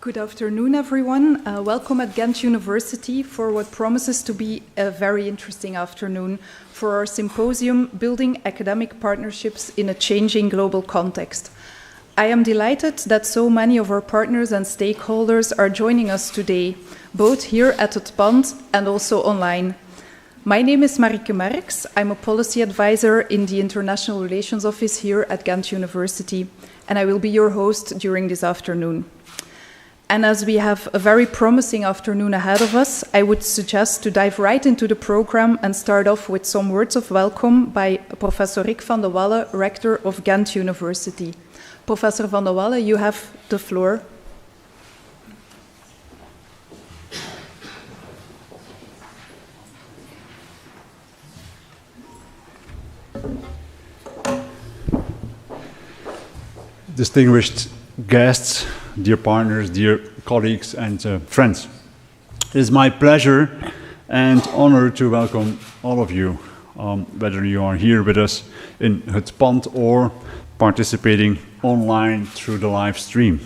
Good afternoon, everyone. Welcome at Ghent University for what promises to be a very interesting afternoon for our symposium, Building Academic Partnerships in a Changing Global Context. I am delighted that so many of our partners and stakeholders are joining us today, both here at het pand and also online. My name is Marieke Merks. I'm a policy advisor in the International Relations Office here at Ghent University, and I will be your host during this afternoon. And as we have a very promising afternoon ahead of us, I would suggest to dive right into the program and start off with some words of welcome by Professor Rick van de Walle, Rector of Ghent University. Professor van de Walle, you have the floor. Distinguished guests, dear partners, dear colleagues and friends. It is my pleasure and honor to welcome all of you, whether you are here with us in het pand or participating online through the live stream.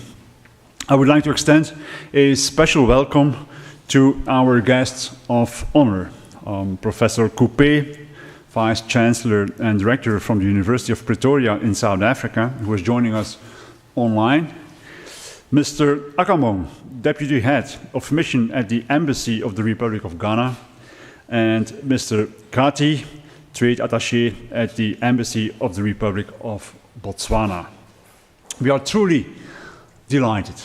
I would like to extend a special welcome to our guests of honor, Professor Coupé, Vice Chancellor and Rector from the University of Pretoria in South Africa, who is joining us online. Mr. Akamong, Deputy Head of Mission at the Embassy of the Republic of Ghana, and Mr. Kati, Trade Attaché at the Embassy of the Republic of Botswana. We are truly delighted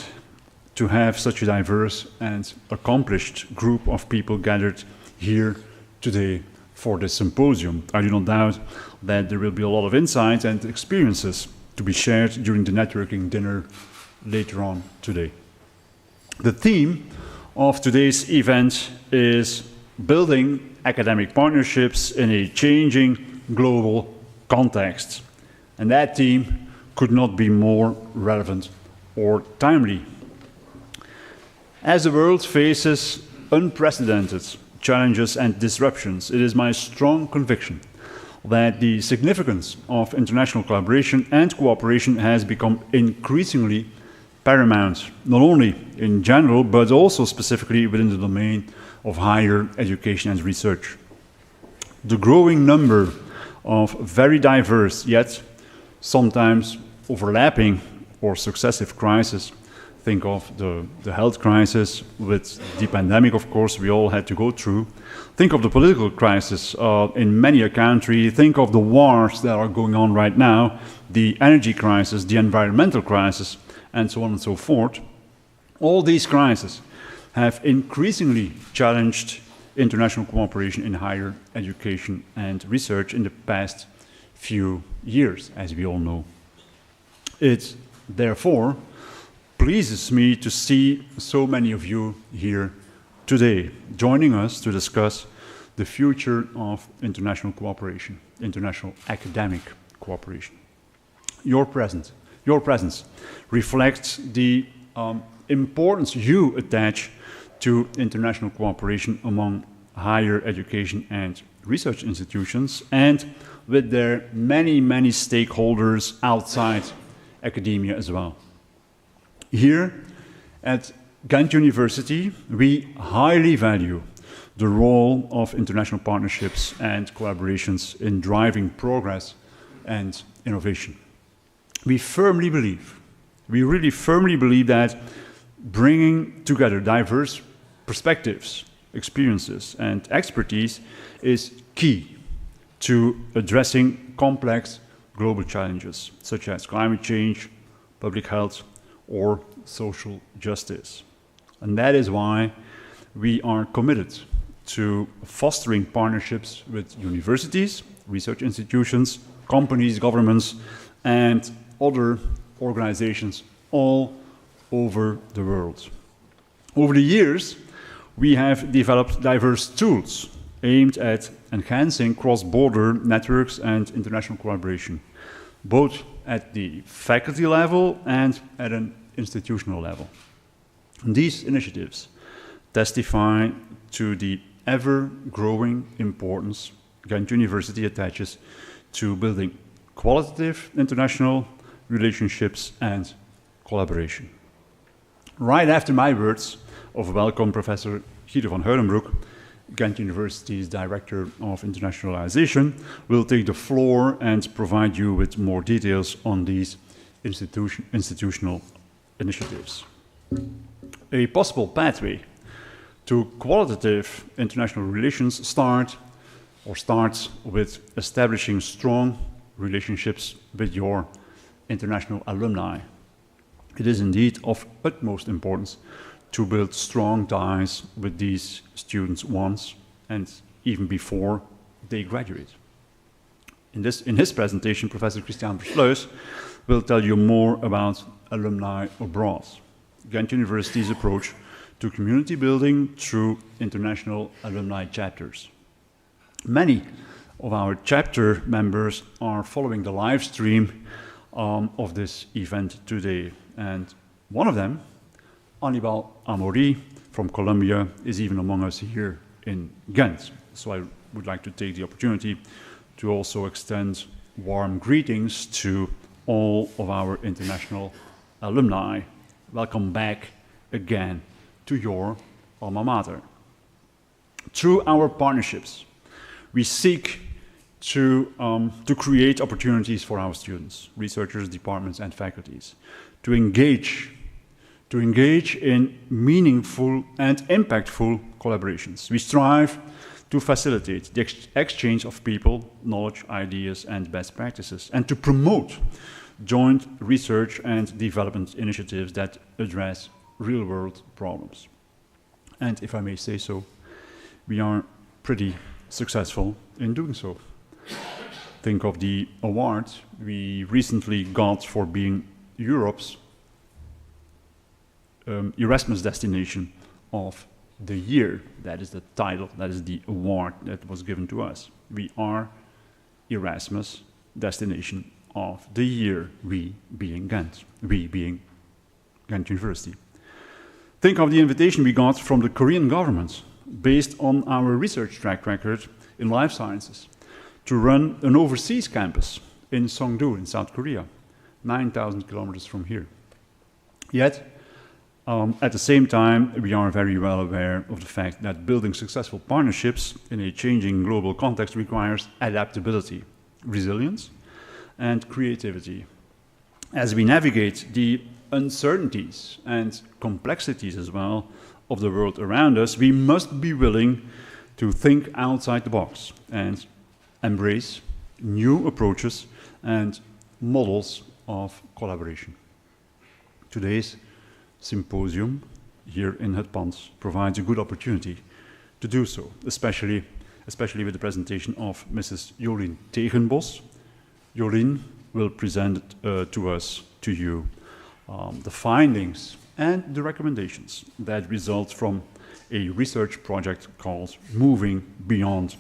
to have such a diverse and accomplished group of people gathered here today for this symposium. I do not doubt that there will be a lot of insights and experiences to be shared during the networking dinner later on today. The theme of today's event is building academic partnerships in a changing global context. And that theme could not be more relevant or timely. As the world faces unprecedented challenges and disruptions, it is my strong conviction that the significance of international collaboration and cooperation has become increasingly paramount, not only in general, but also specifically within the domain of higher education and research. The growing number of very diverse, yet sometimes overlapping or successive crises. Think of the health crisis with the pandemic, of course, we all had to go through. Think of the political crisis in many a country. Think of the wars that are going on right now, the energy crisis, the environmental crisis, and so on and so forth. All these crises have increasingly challenged international cooperation in higher education and research in the past few years, as we all know. It therefore pleases me to see so many of you here today, joining us to discuss the future of international cooperation, international academic cooperation. Your presence reflects the importance you attach to international cooperation among higher education and research institutions and with their many, many stakeholders outside academia as well. Here at Ghent University, we highly value the role of international partnerships and collaborations in driving progress and innovation. We really firmly believe that bringing together diverse perspectives, experiences, and expertise is key to addressing complex global challenges, such as climate change, public health, or social justice. And that is why we are committed to fostering partnerships with universities, research institutions, companies, governments, and other organizations all over the world. Over the years, we have developed diverse tools aimed at enhancing cross-border networks and international collaboration, both at the faculty level and at an institutional level. And these initiatives testify to the ever-growing importance Ghent University attaches to building qualitative international relationships and collaboration. Right after my words of welcome, Professor Guido van Heurenbroek, Ghent University's Director of Internationalization, will take the floor and provide you with more details on these institutional initiatives. A possible pathway to qualitative international relations starts with establishing strong relationships with your international alumni. It is indeed of utmost importance to build strong ties with these students once and even before they graduate. In his presentation, Professor Kristiaan Versluys will tell you more about Alumni Abroad, Ghent University's approach to community building through international alumni chapters. Many of our chapter members are following the live stream of this event today, and one of them, Anibal Amori from Colombia, is even among us here in Ghent. So I would like to take the opportunity to also extend warm greetings to all of our international alumni. Welcome back again to your alma mater. Through our partnerships, we seek to create opportunities for our students, researchers, departments, and faculties to engage in meaningful and impactful collaborations. We strive to facilitate the exchange of people, knowledge, ideas, and best practices, and to promote joint research and development initiatives that address real-world problems. And if I may say so, we are pretty successful in doing so. Think of the award we recently got for being Europe's Erasmus Destination of the Year. That is the title, that is the award that was given to us. We are Erasmus Destination of the Year, we being Ghent, we being Ghent University. Think of the invitation we got from the Korean government based on our research track record in life sciences to run an overseas campus in Songdo in South Korea, 9,000 kilometers from here. Yet, at the same time, we are very well aware of the fact that building successful partnerships in a changing global context requires adaptability, resilience, and creativity. As we navigate the uncertainties and complexities as well of the world around us, we must be willing to think outside the box and embrace new approaches and models of collaboration. Today's symposium here in Het Pand provides a good opportunity to do so, especially with the presentation of Mrs. Jolien Tegenbos. Jolien will present to you the findings and the recommendations that result from a research project called Moving Beyond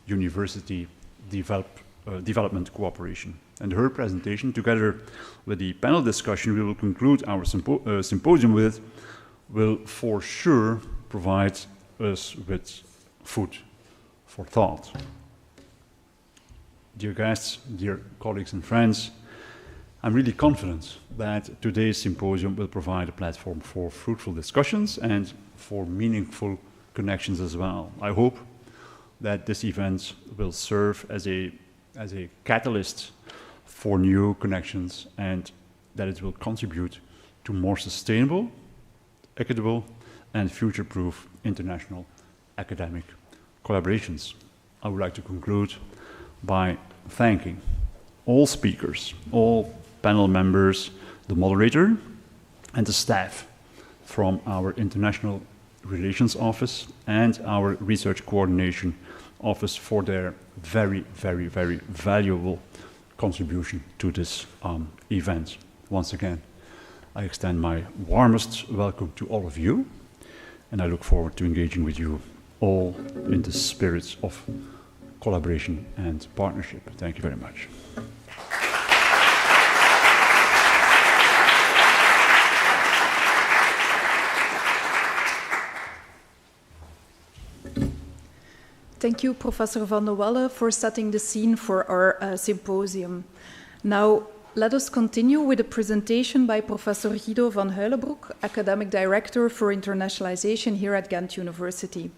University Development Cooperation. And her presentation, together with the panel discussion we will conclude our symposium with, will for sure provide us with food for thought. Dear guests, dear colleagues and friends, I'm really confident that today's symposium will provide a platform for fruitful discussions and for meaningful connections as well. I hope that this event will serve as a catalyst for new connections and that it will contribute to more sustainable, equitable, and future-proof international academic collaborations. I would like to conclude by thanking all speakers, all panel members, the moderator, and the staff from our International Relations Office and our Research Coordination Office for their very, very, very valuable contribution to this event. Once again, I extend my warmest welcome to all of you, and I look forward to engaging with you all in the spirit of collaboration and partnership. Thank you very much. Thank you, Professor van de Walle, for setting the scene for our symposium. Now, let us continue with a presentation by Professor Guido van Huilenbroek, Academic Director for Internationalization here at Ghent University.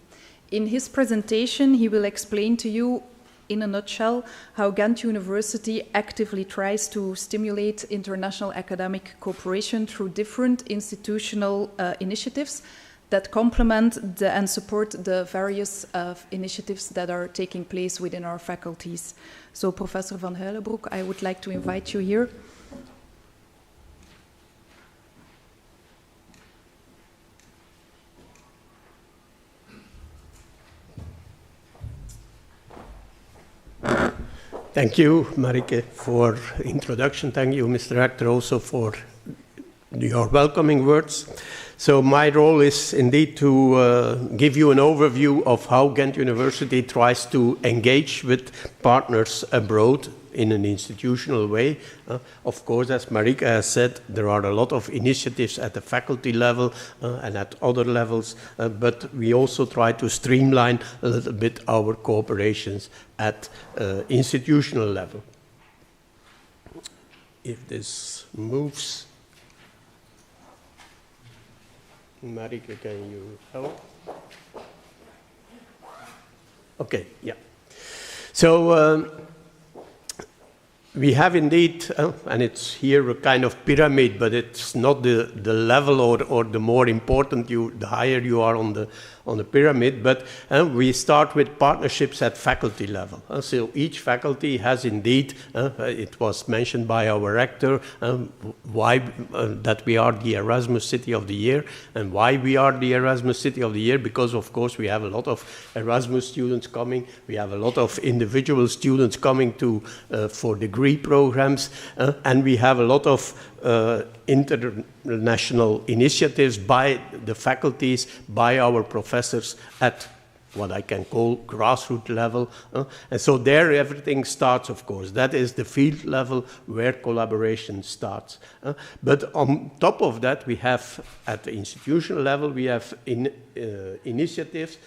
In his presentation, he will explain to you, in a nutshell, how Ghent University actively tries to stimulate international academic cooperation through different institutional initiatives that complement and support the various initiatives that are taking place within our faculties. So, Professor van Huilenbroek, I would like to invite you here. Thank you, Marike, for the introduction. Thank you, Mr. Rector, also for your welcoming words. So my role is indeed to give you an overview of how Ghent University tries to engage with partners abroad in an institutional way. Of course, as Marike has said, there are a lot of initiatives at the faculty level and at other levels, but we also try to streamline a little bit our cooperations at institutional level. If this moves, Marike, can you help? Okay, yeah. So we have indeed, and it's here a kind of pyramid, but it's not the level or the more important, the higher you are on the pyramid, but we start with partnerships at faculty level. So each faculty has indeed, it was mentioned by our rector, why that we are the Erasmus City of the Year, and why we are the Erasmus City of the Year, because of course we have a lot of Erasmus students coming, we have a lot of individual students coming to for degree programs, and we have a lot of international initiatives by the faculties, by our professors at what I can call grassroots level. And so there everything starts, of course. That is the field level where collaboration starts. But on top of that, we have, at the institutional level, we have initiatives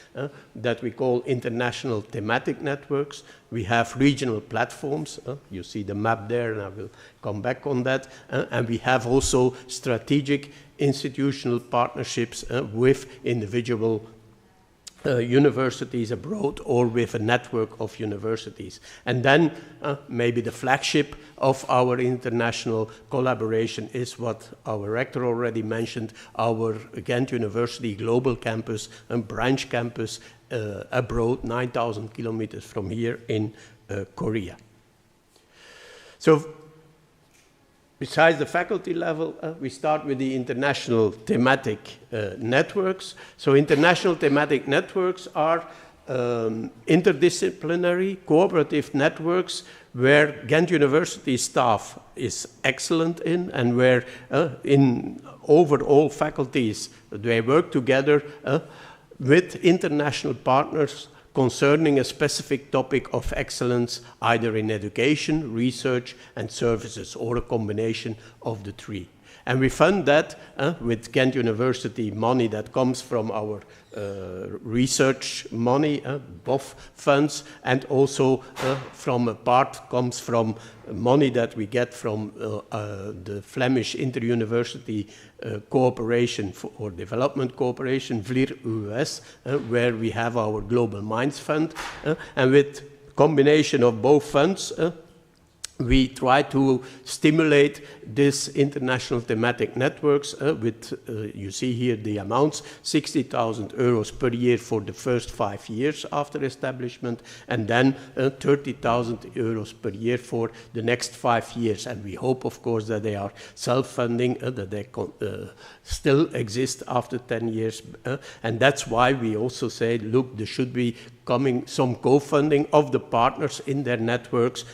that we call international thematic networks. We have regional platforms. You see the map there, and I will come back on that. And we have also strategic institutional partnerships with individual universities abroad or with a network of universities. And then maybe the flagship of our international collaboration is what our rector already mentioned, our Ghent University Global Campus and branch campus abroad, 9,000 kilometers from here in Korea. So besides the faculty level, we start with the international thematic networks. So international thematic networks are interdisciplinary cooperative networks where Ghent University staff is excellent in, and where in overall faculties they work together with international partners concerning a specific topic of excellence, either in education, research, and services, or a combination of the three. And we fund that with Ghent University money that comes from our research money, BOF funds, and also from a part comes from money that we get from the Flemish inter-university cooperation or development cooperation, VLIR-US, where we have our Global Minds Fund. And with combination of both funds, we try to stimulate this international thematic networks with, you see here the amounts, 60,000 euros per year for the first 5 years after establishment, and then 30,000 euros per year for the next 5 years. And we hope, of course, that they are self-funding, that they still exist after 10 years. And that's why we also say, look, there should be coming some co-funding of the partners in their networks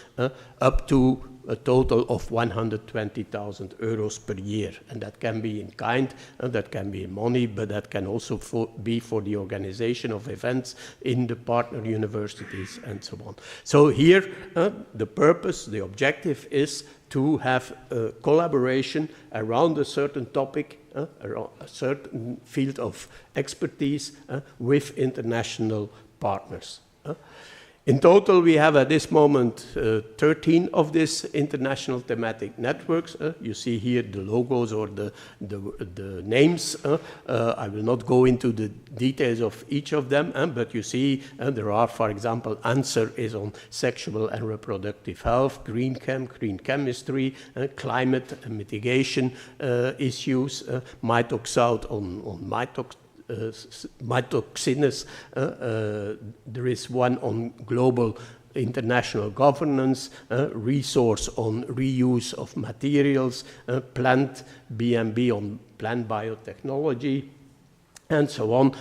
up to a total of 120,000 euros per year. And that can be in kind, that can be in money, but that can also be for the organization of events in the partner universities and so on. So here, the purpose, the objective is to have collaboration around a certain topic, around a certain field of expertise with international partners. In total, we have at this moment 13 of these international thematic networks. You see here the logos or the names. I will not go into the details of each of them, but you see there are, for example, Answer is on sexual and reproductive health, green chemistry, climate and mitigation issues, Mitox South on mytoxines. There is one on global international governance, resource on reuse of materials, plant BMB on plant biotechnology, and so on.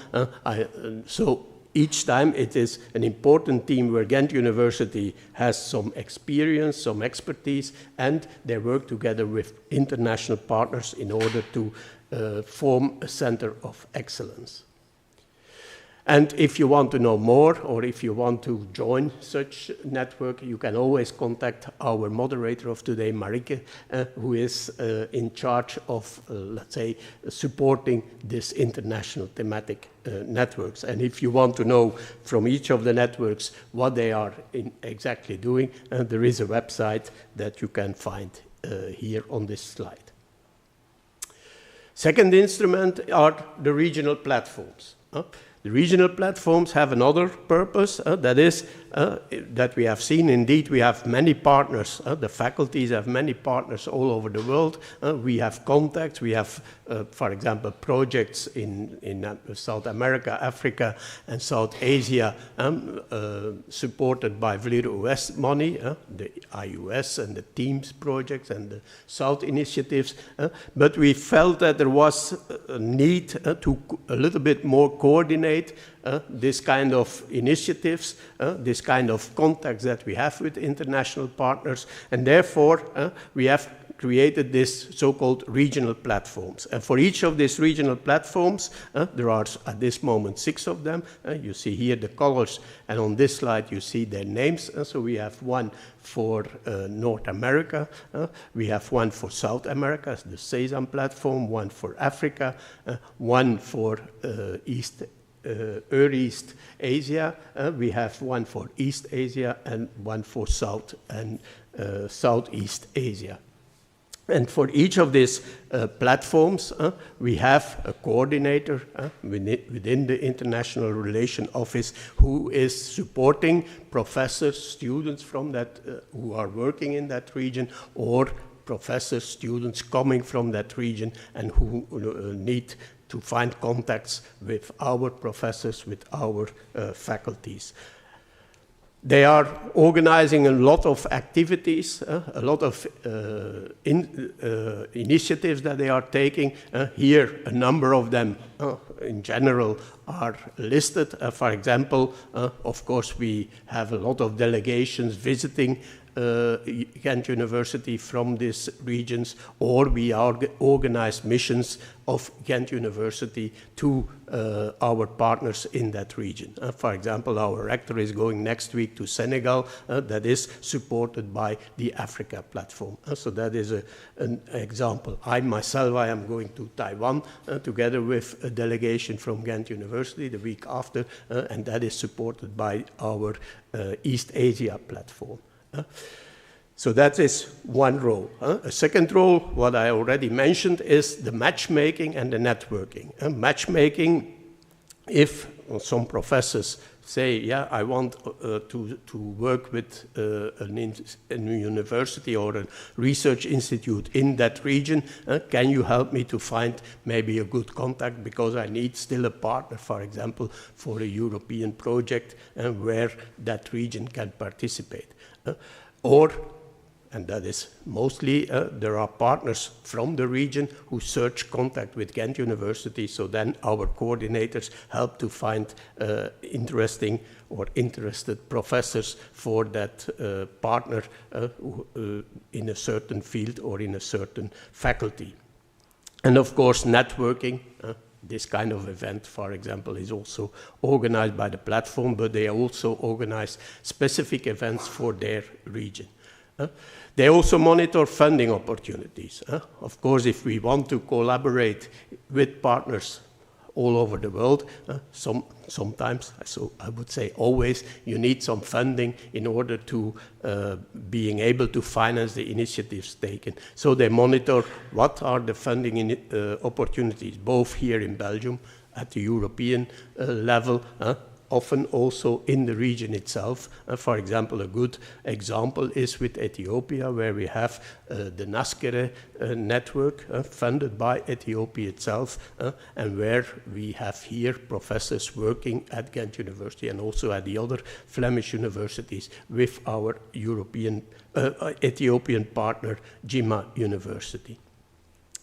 So each time it is an important team where Ghent University has some experience, some expertise, and they work together with international partners in order to form a center of excellence. And if you want to know more, or if you want to join such network, you can always contact our moderator of today, Marike, who is in charge of, let's say, supporting this international thematic networks. And if you want to know from each of the networks what they are exactly doing, there is a website that you can find here on this slide. Second instrument are the regional platforms. The regional platforms have another purpose, that is, that we have seen. Indeed, we have many partners. The faculties have many partners all over the world. We have contacts. We have, for example, projects in South America, Africa, and South Asia, supported by VLIR-US money, the IUS and the Teams projects and the South initiatives. But we felt that there was a need to a little bit more coordinate this kind of initiatives, this kind of contacts that we have with international partners, and therefore we have created this so-called regional platforms. And for each of these regional platforms, there are at this moment 6 of them. You see here the colors, and on this slide you see their names. So we have one for North America, we have one for South America, the SESAM platform, one for Africa, one for East Asia, we have one for East Asia, and one for South and Southeast Asia. And for each of these platforms, we have a coordinator within the International Relations Office who is supporting professors, students from that, who are working in that region, or professors, students coming from that region and who need to find contacts with our professors, with our faculties. They are organizing a lot of activities, a lot of initiatives that they are taking. Here, a number of them in general are listed. For example, of course, we have a lot of delegations visiting Ghent University from these regions, or we organize missions of Ghent University to our partners in that region. For example, our rector is going next week to Senegal, that is supported by the Africa platform. So that is an example. I am going to Taiwan together with a delegation from Ghent University the week after, and that is supported by our East Asia platform. So that is one role. A second role, what I already mentioned, is the matchmaking and the networking. Matchmaking, if some professors say, yeah, I want to work with a university or a research institute in that region, can you help me to find maybe a good contact, because I need still a partner, for example, for a European project where that region can participate. Or, and that is mostly, there are partners from the region who search contact with Ghent University, so then our coordinators help to find interesting or interested professors for that partner in a certain field or in a certain faculty. And of course, networking. This kind of event, for example, is also organized by the platform, but they also organize specific events for their region. They also monitor funding opportunities. Of course, if we want to collaborate with partners all over the world. Sometimes, so I would say always, you need some funding in order to being able to finance the initiatives taken. So they monitor what are the funding opportunities, both here in Belgium at the European level, often also in the region itself. For example, a good example is with Ethiopia, where we have the Naskere network funded by Ethiopia itself, and where we have here professors working at Ghent University and also at the other Flemish universities with our Ethiopian partner, Jimma University.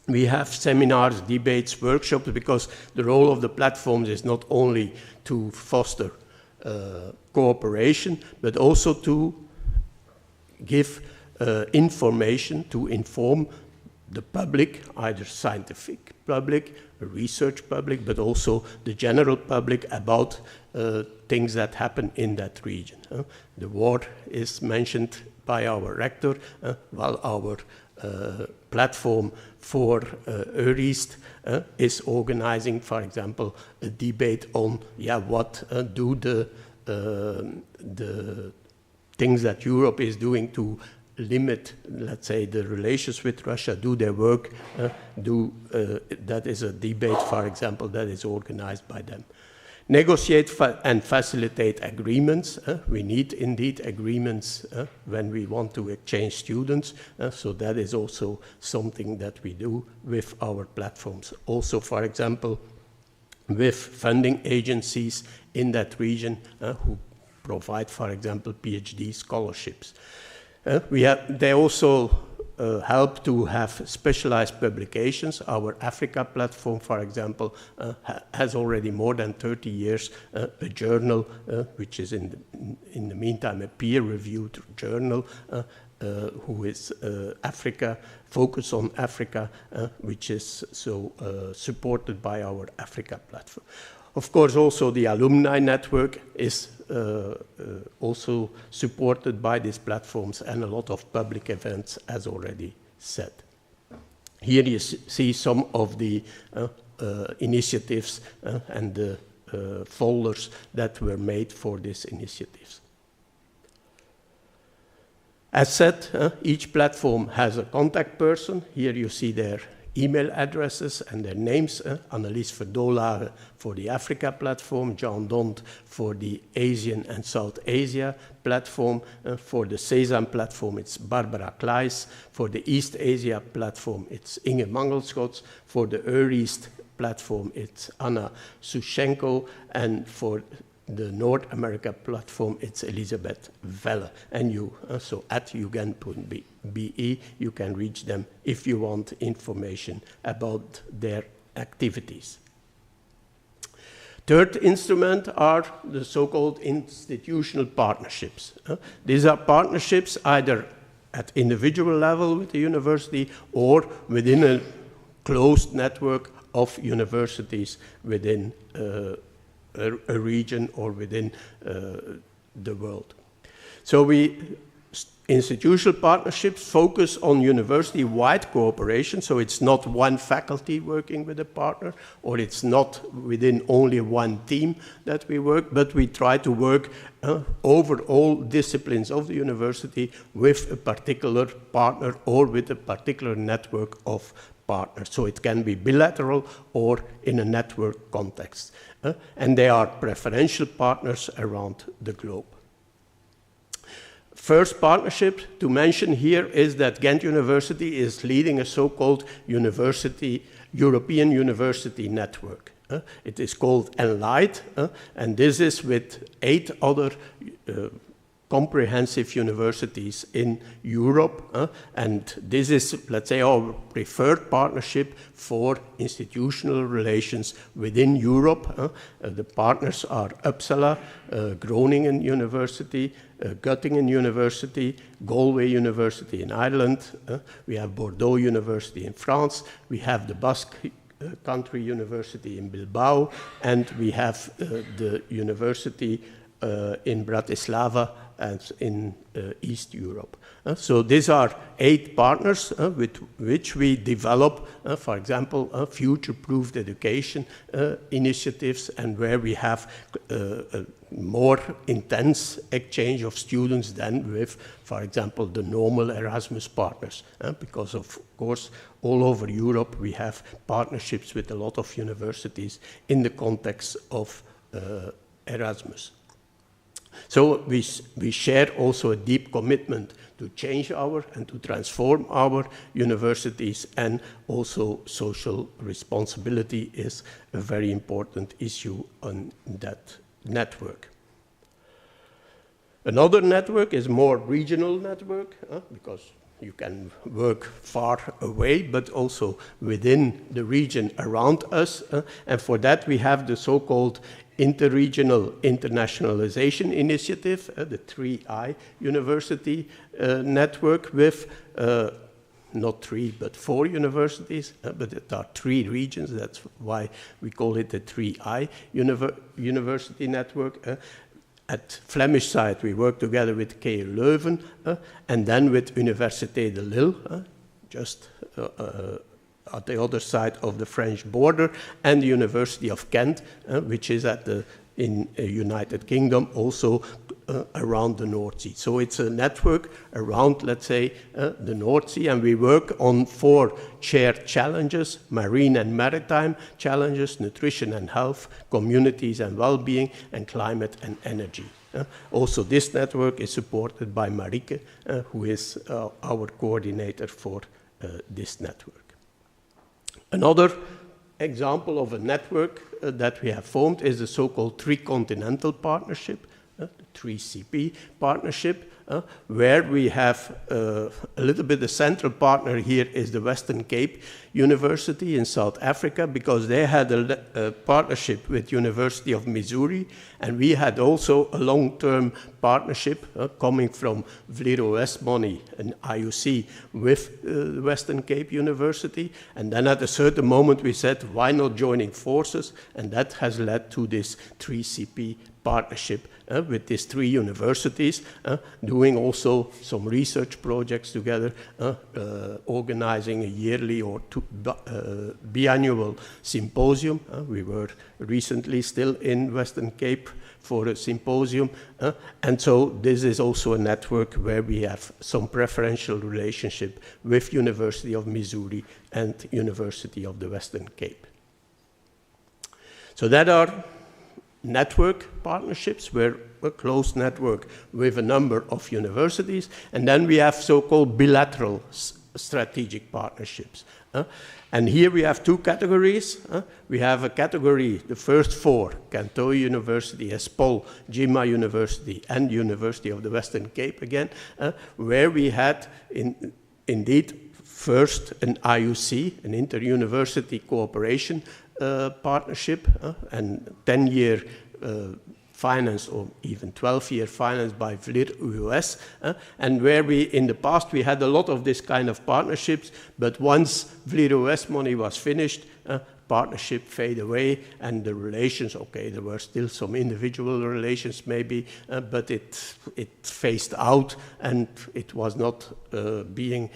We have seminars, debates, workshops, because the role of the platforms is not only to foster cooperation, but also to give information, to inform the public, either scientific public, research public, but also the general public about things that happen in that region. The war is mentioned by our rector, while our platform for East is organizing, for example, a debate on what do the things that Europe is doing to limit, let's say, the relations with Russia, do their work, that is a debate, for example, that is organized by them. Negotiate and facilitate agreements. We need indeed agreements when we want to exchange students. So that is also something that we do with our platforms. Also, for example, with funding agencies in that region who provide, for example, PhD scholarships. They also help to have specialized publications. Our Africa platform, for example, has already more than 30 years a journal, which is in the meantime a peer-reviewed journal, who is Africa, focus on Africa, which is so supported by our Africa platform. Of course, also the alumni network is also supported by these platforms, and a lot of public events, as already said. Here you see some of the initiatives and the folders that were made for these initiatives. As said, each platform has a contact person. Here you see their email addresses and their names. Annelies Verdolaere for the Africa platform, John Dont for the Asian and South Asia platform. For the Sesam platform, it's Barbara Kleis. For the East Asia platform, it's Inge Mangelschots. For the East platform, it's Anna Sushenko. And for the North America platform, it's Elisabeth Walle. And you, so at ugent.be, you can reach them if you want information about their activities. Third instrument are the so-called institutional partnerships. These are partnerships either at individual level with the university or within a closed network of universities within a region or within the world. So institutional partnerships focus on university-wide cooperation, so it's not one faculty working with a partner, or it's not within only one team that we work, but we try to work over all disciplines of the university with a particular partner or with a particular network of partners. So it can be bilateral or in a network context. And they are preferential partners around the globe. First partnership to mention here is that Ghent University is leading a so-called European University Network. It is called ENLIGHT, and this is with 8 other comprehensive universities in Europe, and this is, let's say, our preferred partnership for institutional relations within Europe. The partners are Uppsala, Groningen University, Göttingen University, Galway University in Ireland, we have Bordeaux University in France, we have the Basque Country University in Bilbao, and we have the university in Bratislava and in East Europe. So these are 8 partners with which we develop, for example, future-proofed education initiatives, and where we have a more intense exchange of students than with, for example, the normal Erasmus partners. Because, of course, all over Europe we have partnerships with a lot of universities in the context of Erasmus. So we share also a deep commitment to change and to transform our universities, and also social responsibility is a very important issue on that network. Another network is more regional network, because you can work far away, but also within the region around us. And for that we have the so-called Interregional Internationalization Initiative, the 3I University network with not 3 but 4 universities, but it are 3 regions. That's why we call it the 3I University network. At Flemish side, we work together with KU Leuven, and then with Université de Lille, just at the other side of the French border, and the University of Ghent, which is in the United Kingdom, also around the North Sea. So it's a network around, let's say, the North Sea, and we work on 4 shared challenges: marine and maritime challenges, nutrition and health, communities and well-being, and climate and energy. Also, this network is supported by Marieke, who is our coordinator for this network. Another example of a network that we have formed is the so-called Tricontinental Partnership, the 3CP partnership, where we have a little bit the central partner here is the Western Cape University in South Africa, because they had a partnership with University of Missouri, and we had also a long-term partnership coming from Vlero West money, an IUC, with the Western Cape University. And then at a certain moment we said, why not joining forces? And that has led to this 3CP partnership with these 3 universities, doing also some research projects together, organizing a yearly or biannual symposium. We were recently still in Western Cape for a symposium, and so this is also a network where we have some preferential relationship with University of Missouri and University of the Western Cape. So that are network partnerships, where a close network with a number of universities, and then we have so-called bilateral strategic partnerships. And here we have 2 categories. We have a category, the first 4, Canto University, Espol, Jimma University, and University of the Western Cape again, where we had indeed first an IUC, an inter-university cooperation partnership, and 10-year finance, or even 12-year finance by Vlero US, and where we, in the past, we had a lot of this kind of partnerships, but once Vlero US money was finished, partnership fade away, and the relations, okay, there were still some individual relations maybe, but it phased out, and it was not being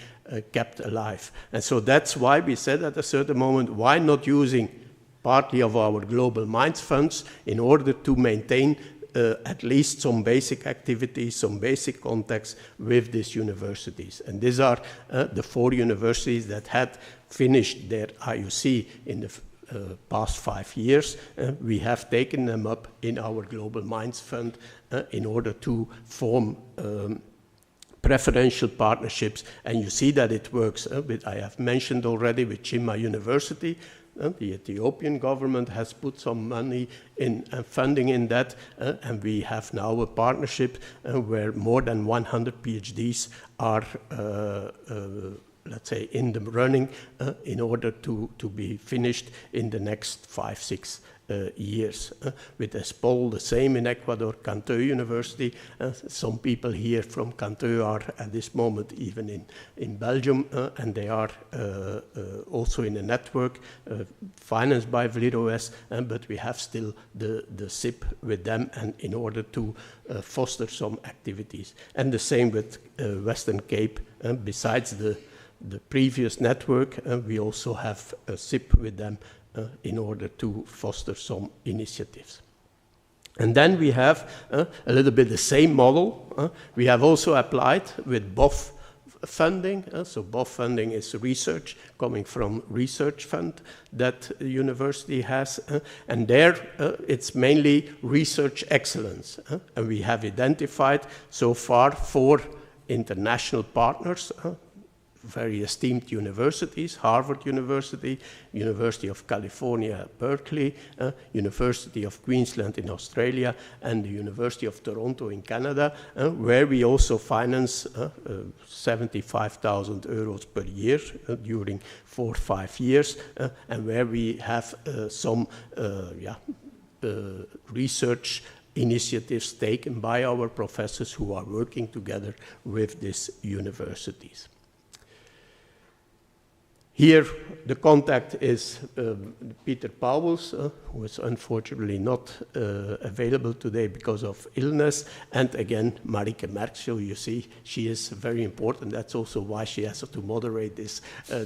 kept alive. And so that's why we said at a certain moment, why not using partly of our Global Minds funds in order to maintain at least some basic activities, some basic contacts with these universities. And these are the 4 universities that had finished their IUC in the past 5 years. We have taken them up in our Global Minds fund in order to form preferential partnerships, and you see that it works. I have mentioned already with Jimma University, the Ethiopian government has put some money in funding in that, and we have now a partnership where more than 100 PhDs are, let's say, in the running in order to be finished in the next 5-6 years. With ESPOL, the same in Ecuador, Canteu University. Some people here from Canteu are at this moment even in Belgium, and they are also in a network financed by VLIROS, but we have still the SIP with them, and in order to foster some activities. And the same with Western Cape. Besides the previous network, we also have a SIP with them in order to foster some initiatives. And then we have a little bit the same model. We have also applied with BOF funding. So BOF funding is research coming from research fund that the university has. And there it's mainly research excellence. And we have identified so far 4 international partners, very esteemed universities: Harvard University, University of California, Berkeley, University of Queensland in Australia, and the University of Toronto in Canada, where we also finance 75,000 euros per year during 4 or 5 years, and where we have some research initiatives taken by our professors who are working together with these universities. Here, the contact is Peter Pauwels, who is unfortunately not available today because of illness, and again, Marike Merksel. You see, she is very important. That's also why she has to moderate this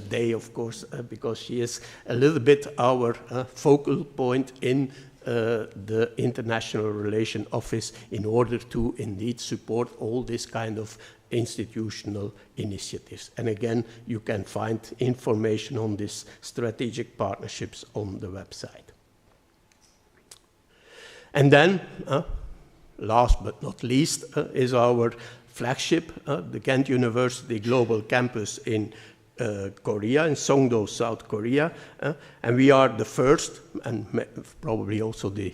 day, of course, because she is a little bit our focal point in the International Relations Office in order to indeed support all this kind of institutional initiatives. And again, you can find information on these strategic partnerships on the website. And then, last but not least, is our flagship, the Ghent University Global Campus in Korea, in Songdo, South Korea. And we are the first, and probably also the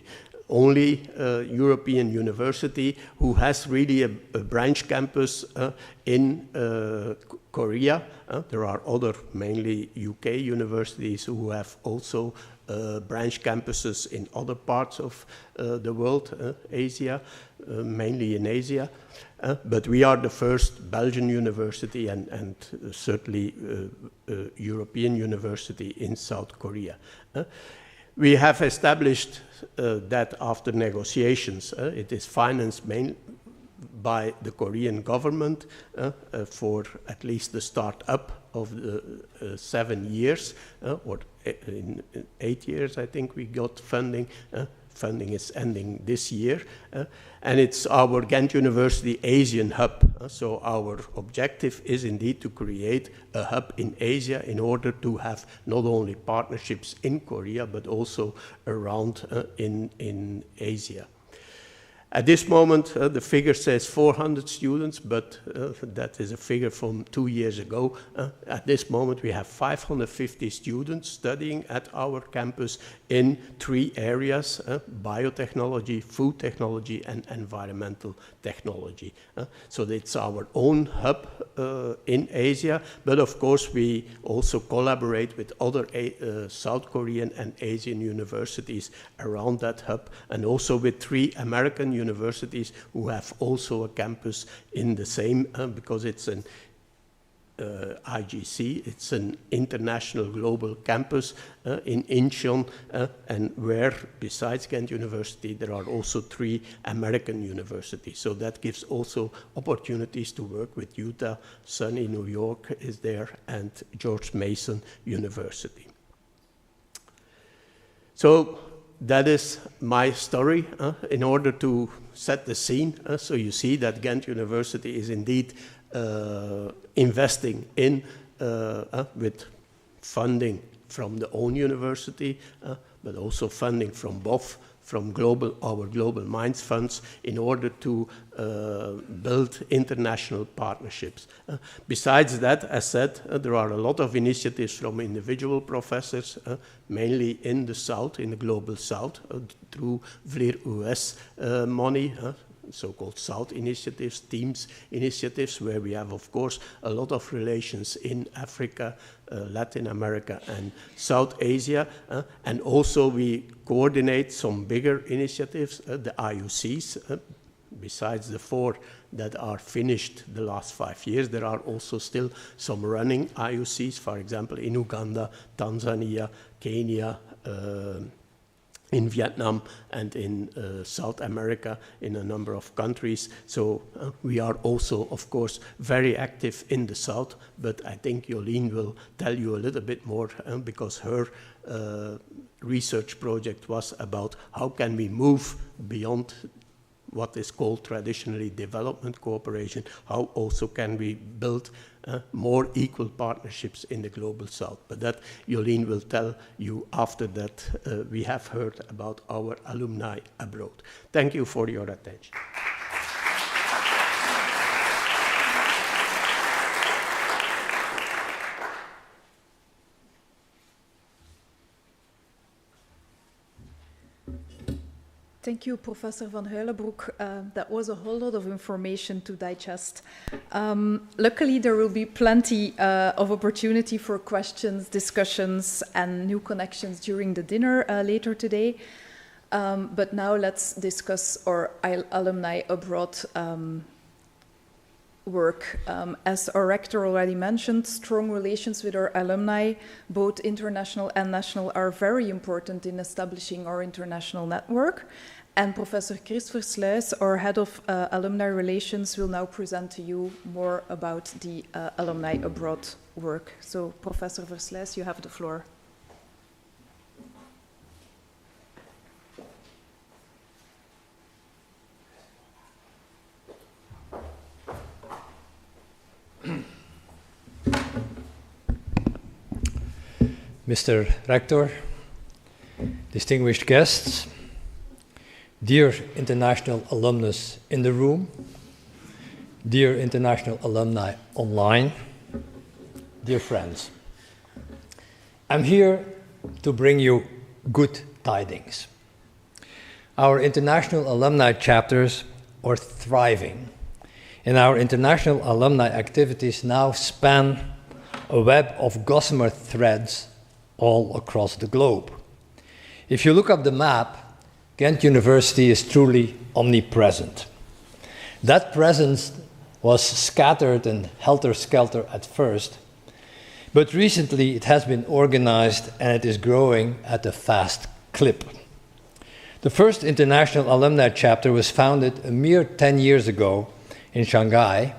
only European university who has really a branch campus in Korea. There are other, mainly UK universities, who have also branch campuses in other parts of the world, Asia, mainly in Asia. But we are the first Belgian university and certainly European university in South Korea. We have established that after negotiations, it is financed mainly by the Korean government for at least the start-up of the 7 years, or in 8 years, I think we got funding. Funding is ending this year, and it's our Ghent University Asian hub. So our objective is indeed to create a hub in Asia in order to have not only partnerships in Korea, but also around in Asia. At this moment, the figure says 400 students, but that is a figure from 2 years ago. At this moment, we have 550 students studying at our campus in 3 areas: biotechnology, food technology, and environmental technology. So it's our own hub in Asia, but of course, we also collaborate with other South Korean and Asian universities around that hub, and also with 3 American universities who have also a campus in the same, because it's an IGC, it's an international global campus in Incheon, and where besides Ghent University there are also 3 American universities. So that gives also opportunities to work with Utah, SUNY New York is there, and George Mason University. So that is my story in order to set the scene. So you see that Ghent University is indeed investing in with funding from the own university, but also funding from BOF, from our Global Minds funds, in order to build international partnerships. Besides that, as said, there are a lot of initiatives from individual professors, mainly in the South, in the Global South, through VLIR-US money. so-called South initiatives, teams initiatives, where we have, of course, a lot of relations in Africa, Latin America, and South Asia. And also we coordinate some bigger initiatives, the IUCs. Besides the 4 that are finished the last 5 years, there are also still some running IUCs, for example, in Uganda, Tanzania, Kenya, in Vietnam, and in South America, in a number of countries. So we are also, of course, very active in the South, but I think Jolien will tell you a little bit more, because her research project was about how can we move beyond what is called traditionally development cooperation, how also can we build more equal partnerships in the global South. But that Jolien will tell you after that we have heard about our alumni abroad. Thank you for your attention. Thank you, Professor Van Huilenbroek. That was a whole lot of information to digest. Luckily, there will be plenty of opportunity for questions, discussions, and new connections during the dinner later today. But now let's discuss our Alumni Abroad work. As our rector already mentioned, strong relations with our alumni, both international and national, are very important in establishing our international network. And Professor Kristiaan Versluys, our head of alumni relations, will now present to you more about the Alumni Abroad work. So, Professor Versluys, you have the floor. Mr. Rector, distinguished guests, dear international alumnus in the room, dear international alumni online, dear friends, I'm here to bring you good tidings. Our international alumni chapters are thriving, and our international alumni activities now span a web of gossamer threads all across the globe. If you look up the map, Ghent University is truly omnipresent. That presence was scattered and helter-skelter at first, but recently it has been organized and it is growing at a fast clip. The first international alumni chapter was founded a mere 10 years ago in Shanghai,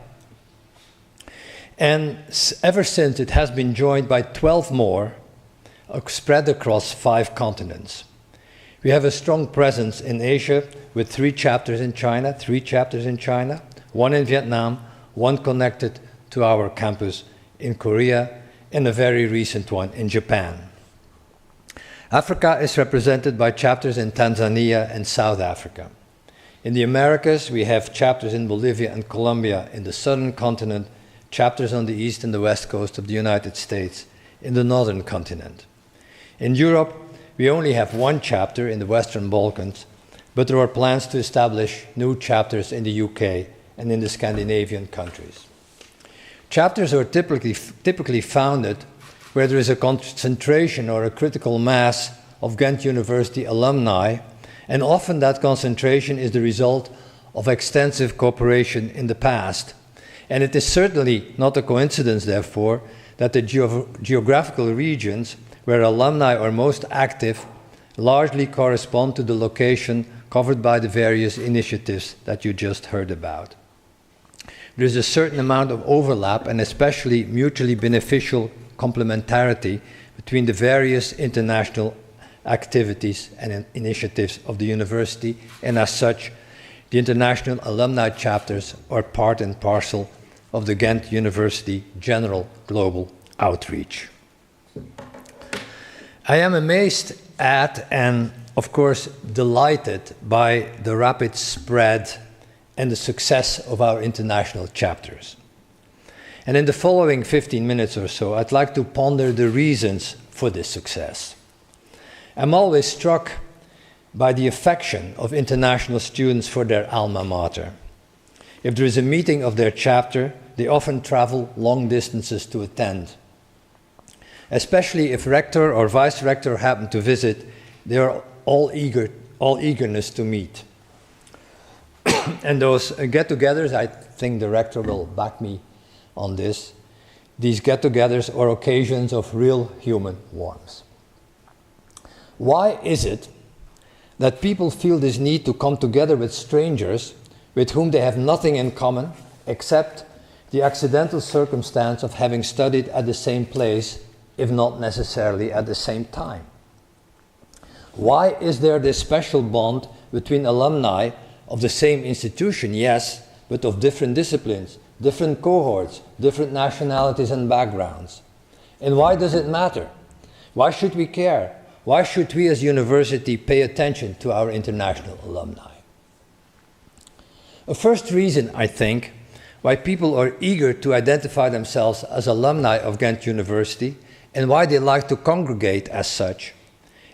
and ever since it has been joined by 12 more spread across 5 continents. We have a strong presence in Asia with 3 chapters in China, 1 in Vietnam, 1 connected to our campus in Korea, and a very recent one in Japan. Africa is represented by chapters in Tanzania and South Africa. In the Americas, we have chapters in Bolivia and Colombia in the southern continent, chapters on the east and the west coast of the United States in the northern continent. In Europe, we only have 1 chapter in the Western Balkans, but there are plans to establish new chapters in the UK and in the Scandinavian countries. Chapters are typically founded where there is a concentration or a critical mass of Ghent University alumni, and often that concentration is the result of extensive cooperation in the past. And it is certainly not a coincidence, therefore, that the geographical regions where alumni are most active largely correspond to the location covered by the various initiatives that you just heard about. There is a certain amount of overlap and especially mutually beneficial complementarity between the various international activities and initiatives of the university, and as such, the international alumni chapters are part and parcel of the Ghent University general global outreach. I am amazed at and, of course, delighted by the rapid spread and the success of our international chapters. And in the following 15 minutes or so, I'd like to ponder the reasons for this success. I'm always struck by the affection of international students for their alma mater. If there is a meeting of their chapter, they often travel long distances to attend. Especially if rector or vice rector happen to visit, they are all eagerness to meet. And those get-togethers, I think the rector will back me on this, these get-togethers are occasions of real human warmth. Why is it that people feel this need to come together with strangers with whom they have nothing in common except the accidental circumstance of having studied at the same place, if not necessarily at the same time? Why is there this special bond between alumni of the same institution, yes, but of different disciplines, different cohorts, different nationalities and backgrounds? And why does it matter? Why should we care? Why should we as university pay attention to our international alumni? A first reason, I think, why people are eager to identify themselves as alumni of Ghent University and why they like to congregate as such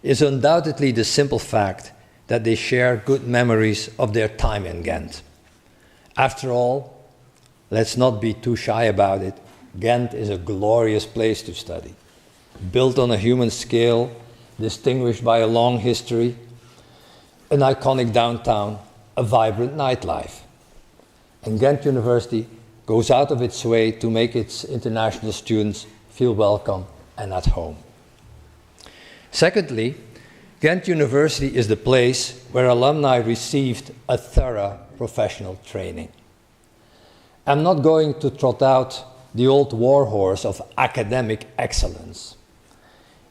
is undoubtedly the simple fact that they share good memories of their time in Ghent. After all, let's not be too shy about it, Ghent is a glorious place to study, built on a human scale, distinguished by a long history, an iconic downtown, a vibrant nightlife. And Ghent University goes out of its way to make its international students feel welcome and at home. Secondly, Ghent University is the place where alumni received a thorough professional training. I'm not going to trot out the old warhorse of academic excellence.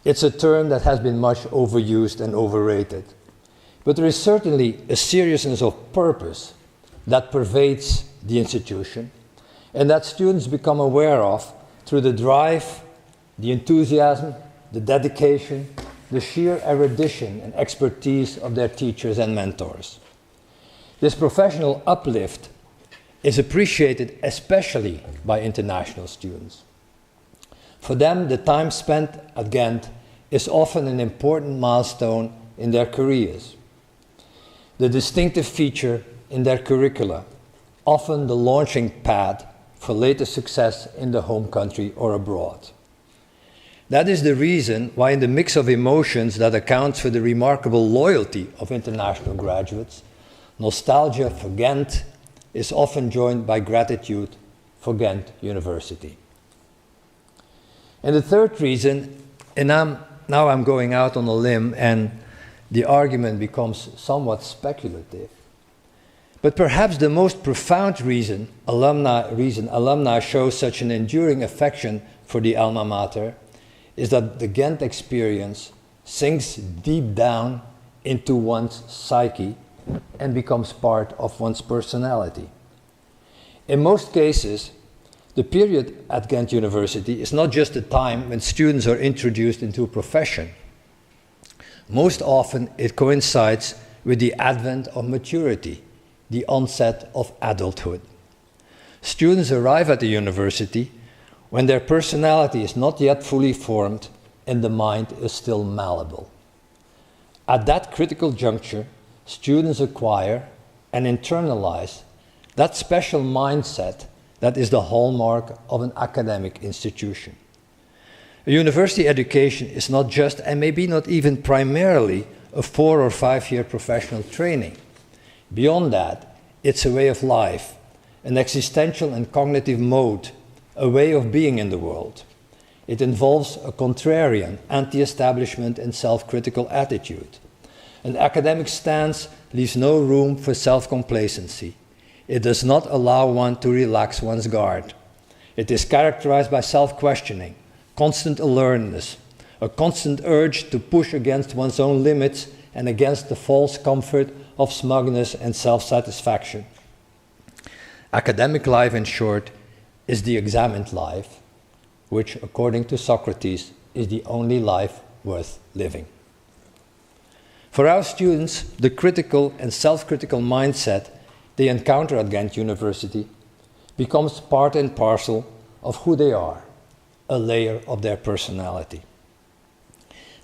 It's a term that has been much overused and overrated. But there is certainly a seriousness of purpose that pervades the institution and that students become aware of through the drive, the enthusiasm, the dedication, the sheer erudition and expertise of their teachers and mentors. This professional uplift is appreciated especially by international students. For them, the time spent at Ghent is often an important milestone in their careers. The distinctive feature in their curricula, often the launching pad for later success in the home country or abroad. That is the reason why in the mix of emotions that accounts for the remarkable loyalty of international graduates, nostalgia for Ghent is often joined by gratitude for Ghent University. And the third reason, and now I'm going out on a limb and the argument becomes somewhat speculative, but perhaps the most profound reason alumni show such an enduring affection for the alma mater is that the Ghent experience sinks deep down into one's psyche and becomes part of one's personality. In most cases, the period at Ghent University is not just a time when students are introduced into a profession. Most often it coincides with the advent of maturity, the onset of adulthood. Students arrive at the university when their personality is not yet fully formed and the mind is still malleable. At that critical juncture, students acquire and internalize that special mindset that is the hallmark of an academic institution. A university education is not just, and maybe not even primarily, a 4 or 5 year professional training. Beyond that, it's a way of life, an existential and cognitive mode, a way of being in the world. It involves a contrarian, anti-establishment and self-critical attitude. An academic stance leaves no room for self-complacency. It does not allow one to relax one's guard. It is characterized by self-questioning, constant alertness, a constant urge to push against one's own limits and against the false comfort of smugness and self-satisfaction. Academic life, in short, is the examined life, which, according to Socrates, is the only life worth living. For our students, the critical and self-critical mindset they encounter at Ghent University becomes part and parcel of who they are, a layer of their personality.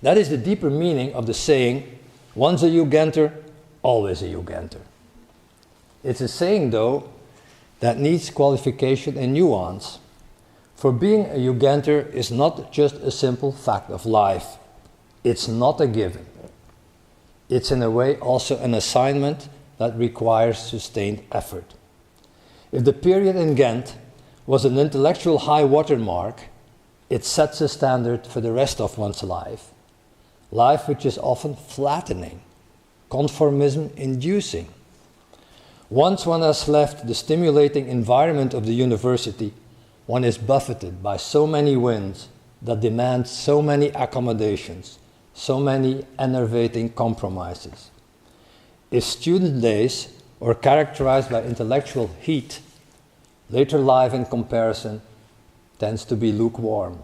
That is the deeper meaning of the saying, Once a Ugenter, always a Ugenter. It's a saying, though, that needs qualification and nuance. For being a Ugenter is not just a simple fact of life. It's not a given. It's in a way also an assignment that requires sustained effort. If the period in Ghent was an intellectual high water mark, it sets a standard for the rest of one's life. Life which is often flattening, conformism-inducing. Once one has left the stimulating environment of the university, one is buffeted by so many winds that demand so many accommodations, so many enervating compromises. If student days are characterized by intellectual heat, later life in comparison tends to be lukewarm.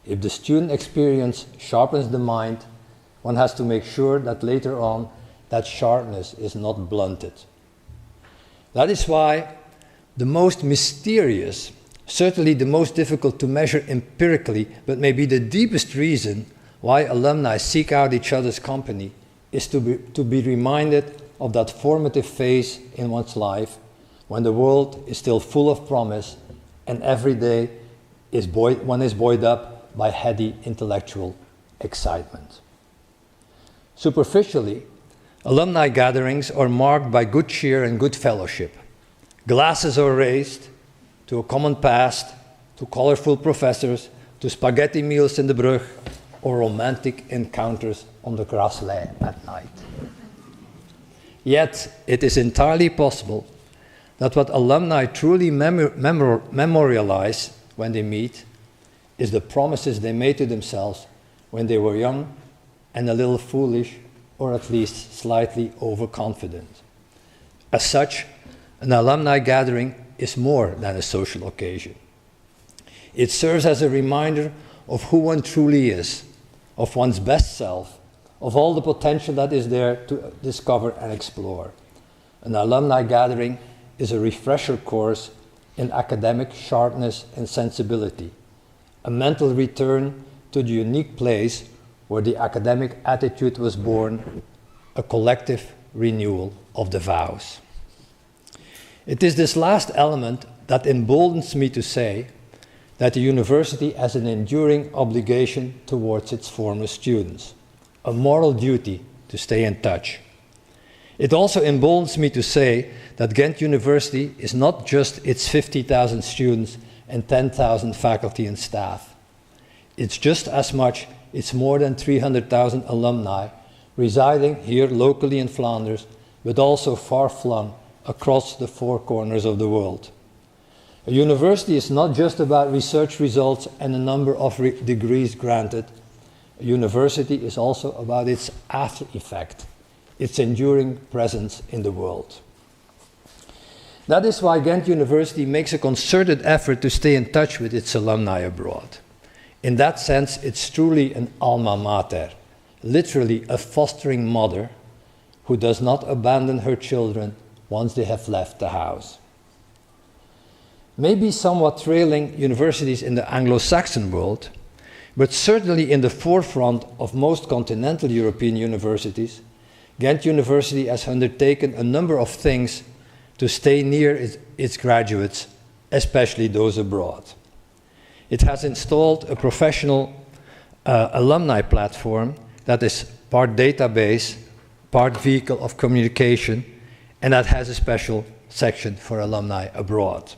If the student experience sharpens the mind, one has to make sure that later on that sharpness is not blunted. That is why the most mysterious, certainly the most difficult to measure empirically, but maybe the deepest reason why alumni seek out each other's company is to be reminded of that formative phase in one's life when the world is still full of promise and every day one is buoyed up by heady intellectual excitement. Superficially, alumni gatherings are marked by good cheer and good fellowship. Glasses are raised to a common past, to colorful professors, to spaghetti meals in the Brug, or romantic encounters on the Grasslei at night. Yet, it is entirely possible that what alumni truly memorialize when they meet is the promises they made to themselves when they were young and a little foolish, or at least slightly overconfident. As such, an alumni gathering is more than a social occasion. It serves as a reminder of who one truly is, of one's best self, of all the potential that is there to discover and explore. An alumni gathering is a refresher course in academic sharpness and sensibility, a mental return to the unique place where the academic attitude was born, a collective renewal of the vows. It is this last element that emboldens me to say that the university has an enduring obligation towards its former students, a moral duty to stay in touch. It also emboldens me to say that Ghent University is not just its 50,000 students and 10,000 faculty and staff. It's just as much its more than 300,000 alumni residing here locally in Flanders, but also far-flung across the four corners of the world. A university is not just about research results and a number of degrees granted. A university is also about its after effect, its enduring presence in the world. That is why Ghent University makes a concerted effort to stay in touch with its alumni abroad. In that sense, it's truly an alma mater, literally a fostering mother who does not abandon her children once they have left the house. Maybe somewhat trailing universities in the Anglo-Saxon world, but certainly in the forefront of most continental European universities, Ghent University has undertaken a number of things to stay near its graduates, especially those abroad. It has installed a professional alumni platform that is part database, part vehicle of communication, and that has a special section for alumni abroad.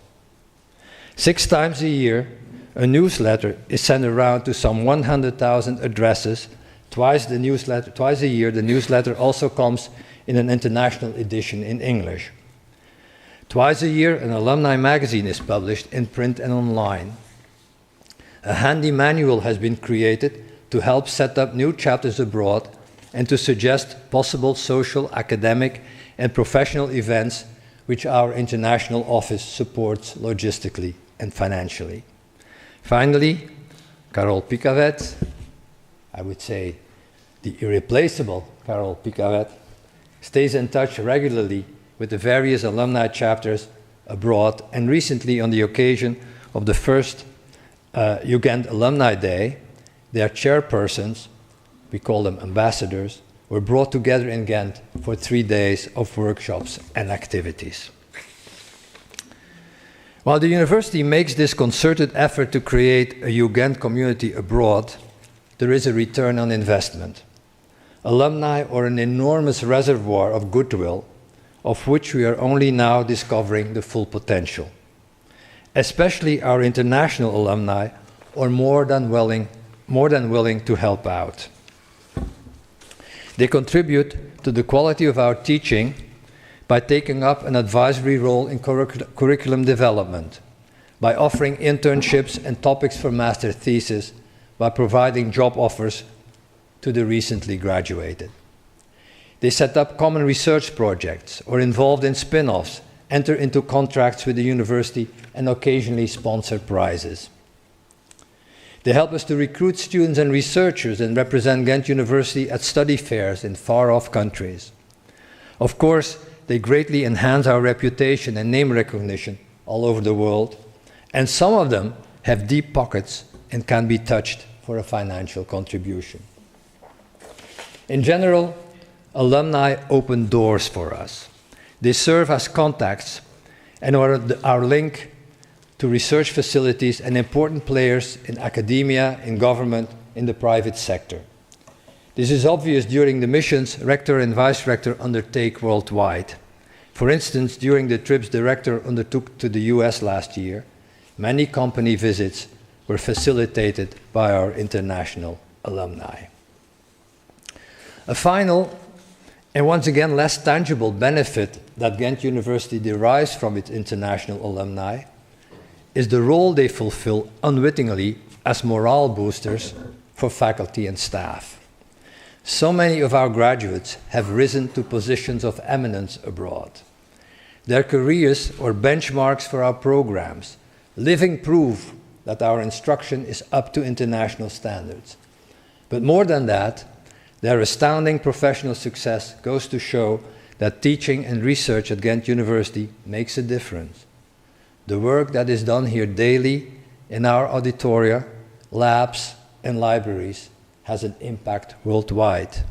6 times a year, a newsletter is sent around to some 100,000 addresses. Twice a year, the newsletter also comes in an international edition in English. Twice a year, an alumni magazine is published in print and online. A handy manual has been created to help set up new chapters abroad and to suggest possible social, academic, and professional events which our international office supports logistically and financially. Finally, Carole Picavet, I would say the irreplaceable Carole Picavet, stays in touch regularly with the various alumni chapters abroad, and recently on the occasion of the first UGent Alumni Day, their chairpersons, we call them ambassadors, were brought together in Ghent for 3 days of workshops and activities. While the university makes this concerted effort to create a Ghent community abroad, there is a return on investment. Alumni are an enormous reservoir of goodwill, of which we are only now discovering the full potential. Especially our international alumni are more than willing to help out. They contribute to the quality of our teaching by taking up an advisory role in curriculum development, by offering internships and topics for master thesis, by providing job offers to the recently graduated. They set up common research projects, or involved in spin-offs, enter into contracts with the university, and occasionally sponsor prizes. They help us to recruit students and researchers and represent Ghent University at study fairs in far-off countries. Of course, they greatly enhance our reputation and name recognition all over the world, and some of them have deep pockets and can be touched for a financial contribution. In general, alumni open doors for us. They serve as contacts and are our link to research facilities and important players in academia, in government, in the private sector. This is obvious during the missions Rector and Vice Rector undertake worldwide. For instance, during the trips the Rector undertook to the US last year, many company visits were facilitated by our international alumni. A final, and once again less tangible benefit that Ghent University derives from its international alumni is the role they fulfill unwittingly as morale boosters for faculty and staff. So many of our graduates have risen to positions of eminence abroad. Their careers are benchmarks for our programs, living proof that our instruction is up to international standards. But more than that, their astounding professional success goes to show that teaching and research at Ghent University makes a difference. The work that is done here daily in our auditoria, labs, and libraries has an impact worldwide.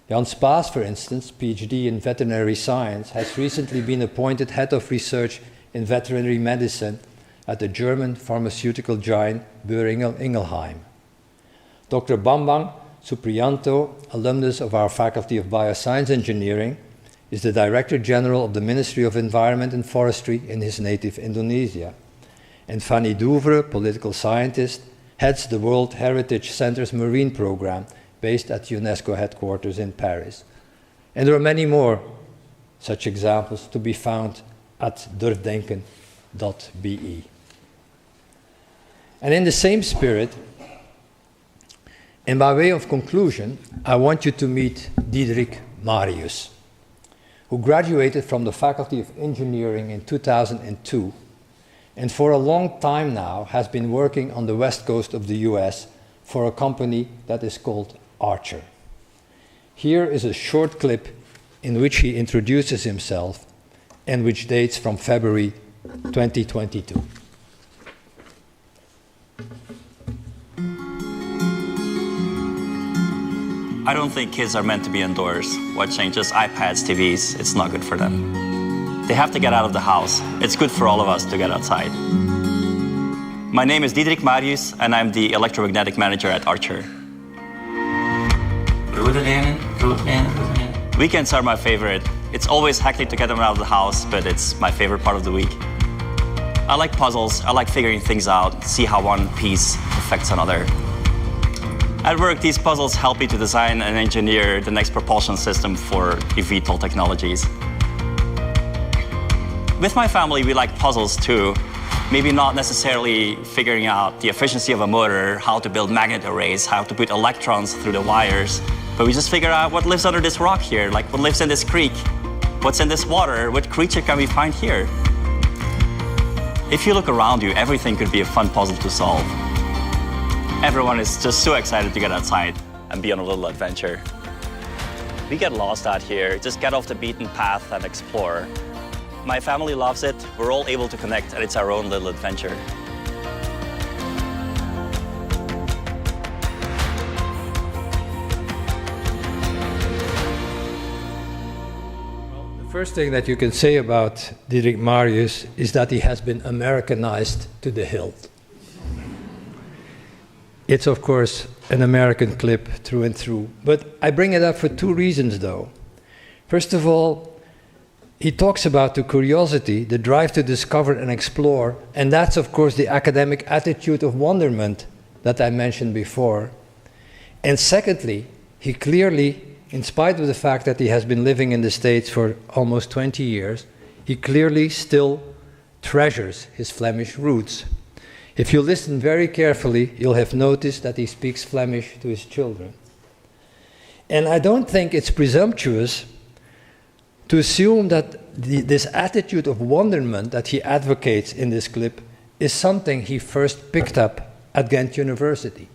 Jan Spaas, for instance, PhD in veterinary science, has recently been appointed head of research in veterinary medicine at the German pharmaceutical giant Boehringer Ingelheim. Dr. Bambang Supriyanto, alumnus of our Faculty of Bioscience Engineering, is the Director General of the Ministry of Environment and Forestry in his native Indonesia. And Fanny Douvre, political scientist, heads the World Heritage Center's Marine Program based at UNESCO headquarters in Paris. And there are many more such examples to be found at durfdenken.be. And in the same spirit, and by way of conclusion, I want you to meet Diederik Marius, who graduated from the Faculty of Engineering in 2002, and for a long time now has been working on the west coast of the US for a company that is called Archer. Here is a short clip in which he introduces himself and which dates from February 2022. I don't think kids are meant to be indoors, watching just iPads, TVs. It's not good for them. They have to get out of the house. It's good for all of us to get outside. My name is Diederik Marius, and I'm the electromagnetic manager at Archer. Weekends are my favorite. It's always hectic to get them out of the house, but it's my favorite part of the week. I like puzzles. I like figuring things out, see how one piece affects another. At work, these puzzles help me to design and engineer the next propulsion system for eVTOL technologies. With my family, we like puzzles too. Maybe not necessarily figuring out the efficiency of a motor, how to build magnet arrays, how to put electrons through the wires, but we just figure out what lives under this rock here, like what lives in this creek, what's in this water, what creature can we find here? If you look around you, everything could be a fun puzzle to solve. Everyone is just so excited to get outside and be on a little adventure. We get lost out here, just get off the beaten path and explore. My family loves it, we're all able to connect, and it's our own little adventure. First thing that you can say about Dietrich Marius is that he has been Americanized to the hilt. It's, of course, an American clip through and through. But I bring it up for two reasons, though. First of all, he talks about the curiosity, the drive to discover and explore, and that's, of course, the academic attitude of wonderment that I mentioned before. And secondly, he clearly, in spite of the fact that he has been living in the States for almost 20 years, he clearly still treasures his Flemish roots. If you listen very carefully, you'll have noticed that he speaks Flemish to his children. And I don't think it's presumptuous to assume that this attitude of wonderment that he advocates in this clip is something he first picked up at Ghent University.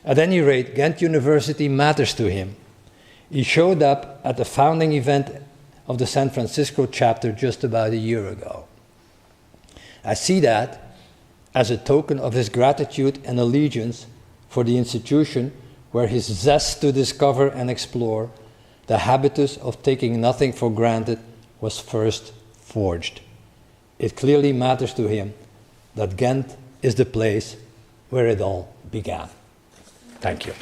At any rate, Ghent University matters to him. He showed up at the founding event of the San Francisco chapter just about a year ago. I see that as a token of his gratitude and allegiance for the institution where his zest to discover and explore, the habitus of taking nothing for granted, was first forged. It clearly matters to him that Ghent is the place where it all began. Thank you.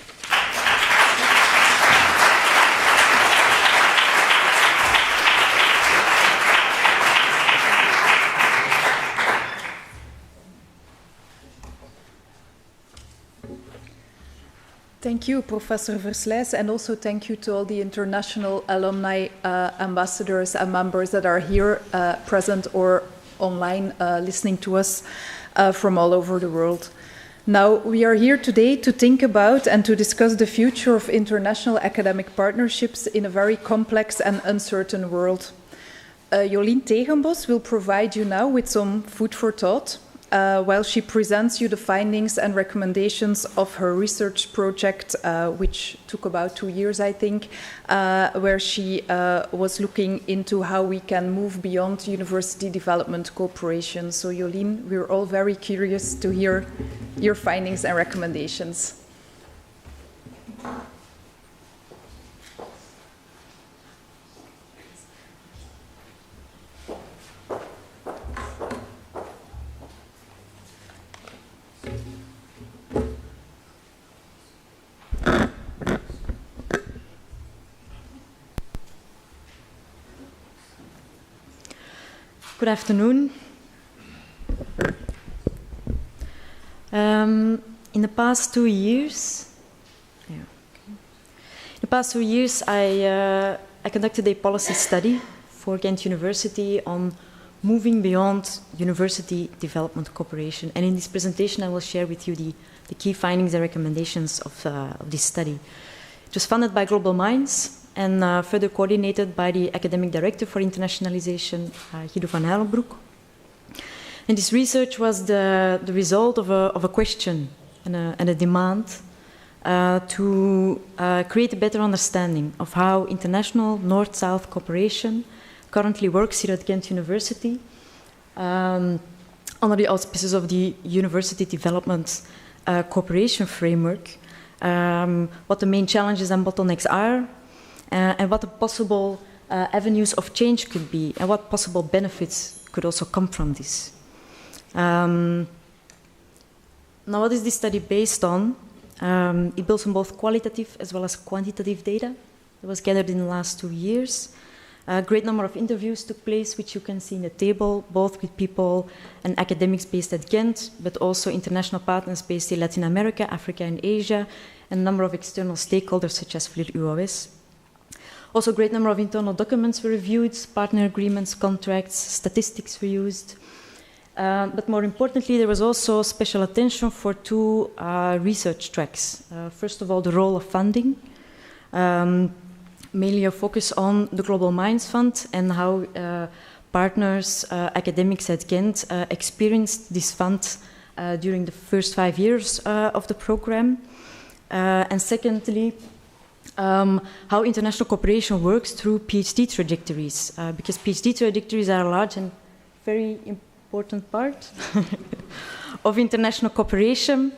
Thank you, Professor Versluys, and also thank you to all the international alumni ambassadors and members that are here present or online listening to us from all over the world. Now, we are here today to think about and to discuss the future of international academic partnerships in a very complex and uncertain world. Jolien Tegenbos will provide you now with some food for thought while she presents you the findings and recommendations of her research project, which took about 2 years, I think, where she was looking into how we can move beyond university development cooperation. So, Jolien, we're all very curious to hear your findings and recommendations. Good afternoon. In the past 2 years, I conducted a policy study for Ghent University on moving beyond university development cooperation. And in this presentation, I will share with you the key findings and recommendations of this study. It was funded by Global Minds and further coordinated by the Academic Director for Internationalization, Guido van Heilenbroek. And this research was the result of a question and a demand to create a better understanding of how international North-South cooperation currently works here at Ghent University under the auspices of the University Development Cooperation Framework, what the main challenges and bottlenecks are, and what the possible avenues of change could be, and what possible benefits could also come from this. Now, what is this study based on? It builds on both qualitative as well as quantitative data that was gathered in the last 2 years. A great number of interviews took place, which you can see in the table, both with people and academics based at Ghent, but also international partners based in Latin America, Africa, and Asia, and a number of external stakeholders such as FLIR UOS. Also, a great number of internal documents were reviewed, partner agreements, contracts, statistics were used. But more importantly, there was also special attention for 2 research tracks. First of all, the role of funding, mainly a focus on the Global Minds Fund and how partners, academics at Ghent experienced this fund during the first 5 years of the program. And secondly, how international cooperation works through PhD trajectories, because PhD trajectories are a large and very important part of international cooperation.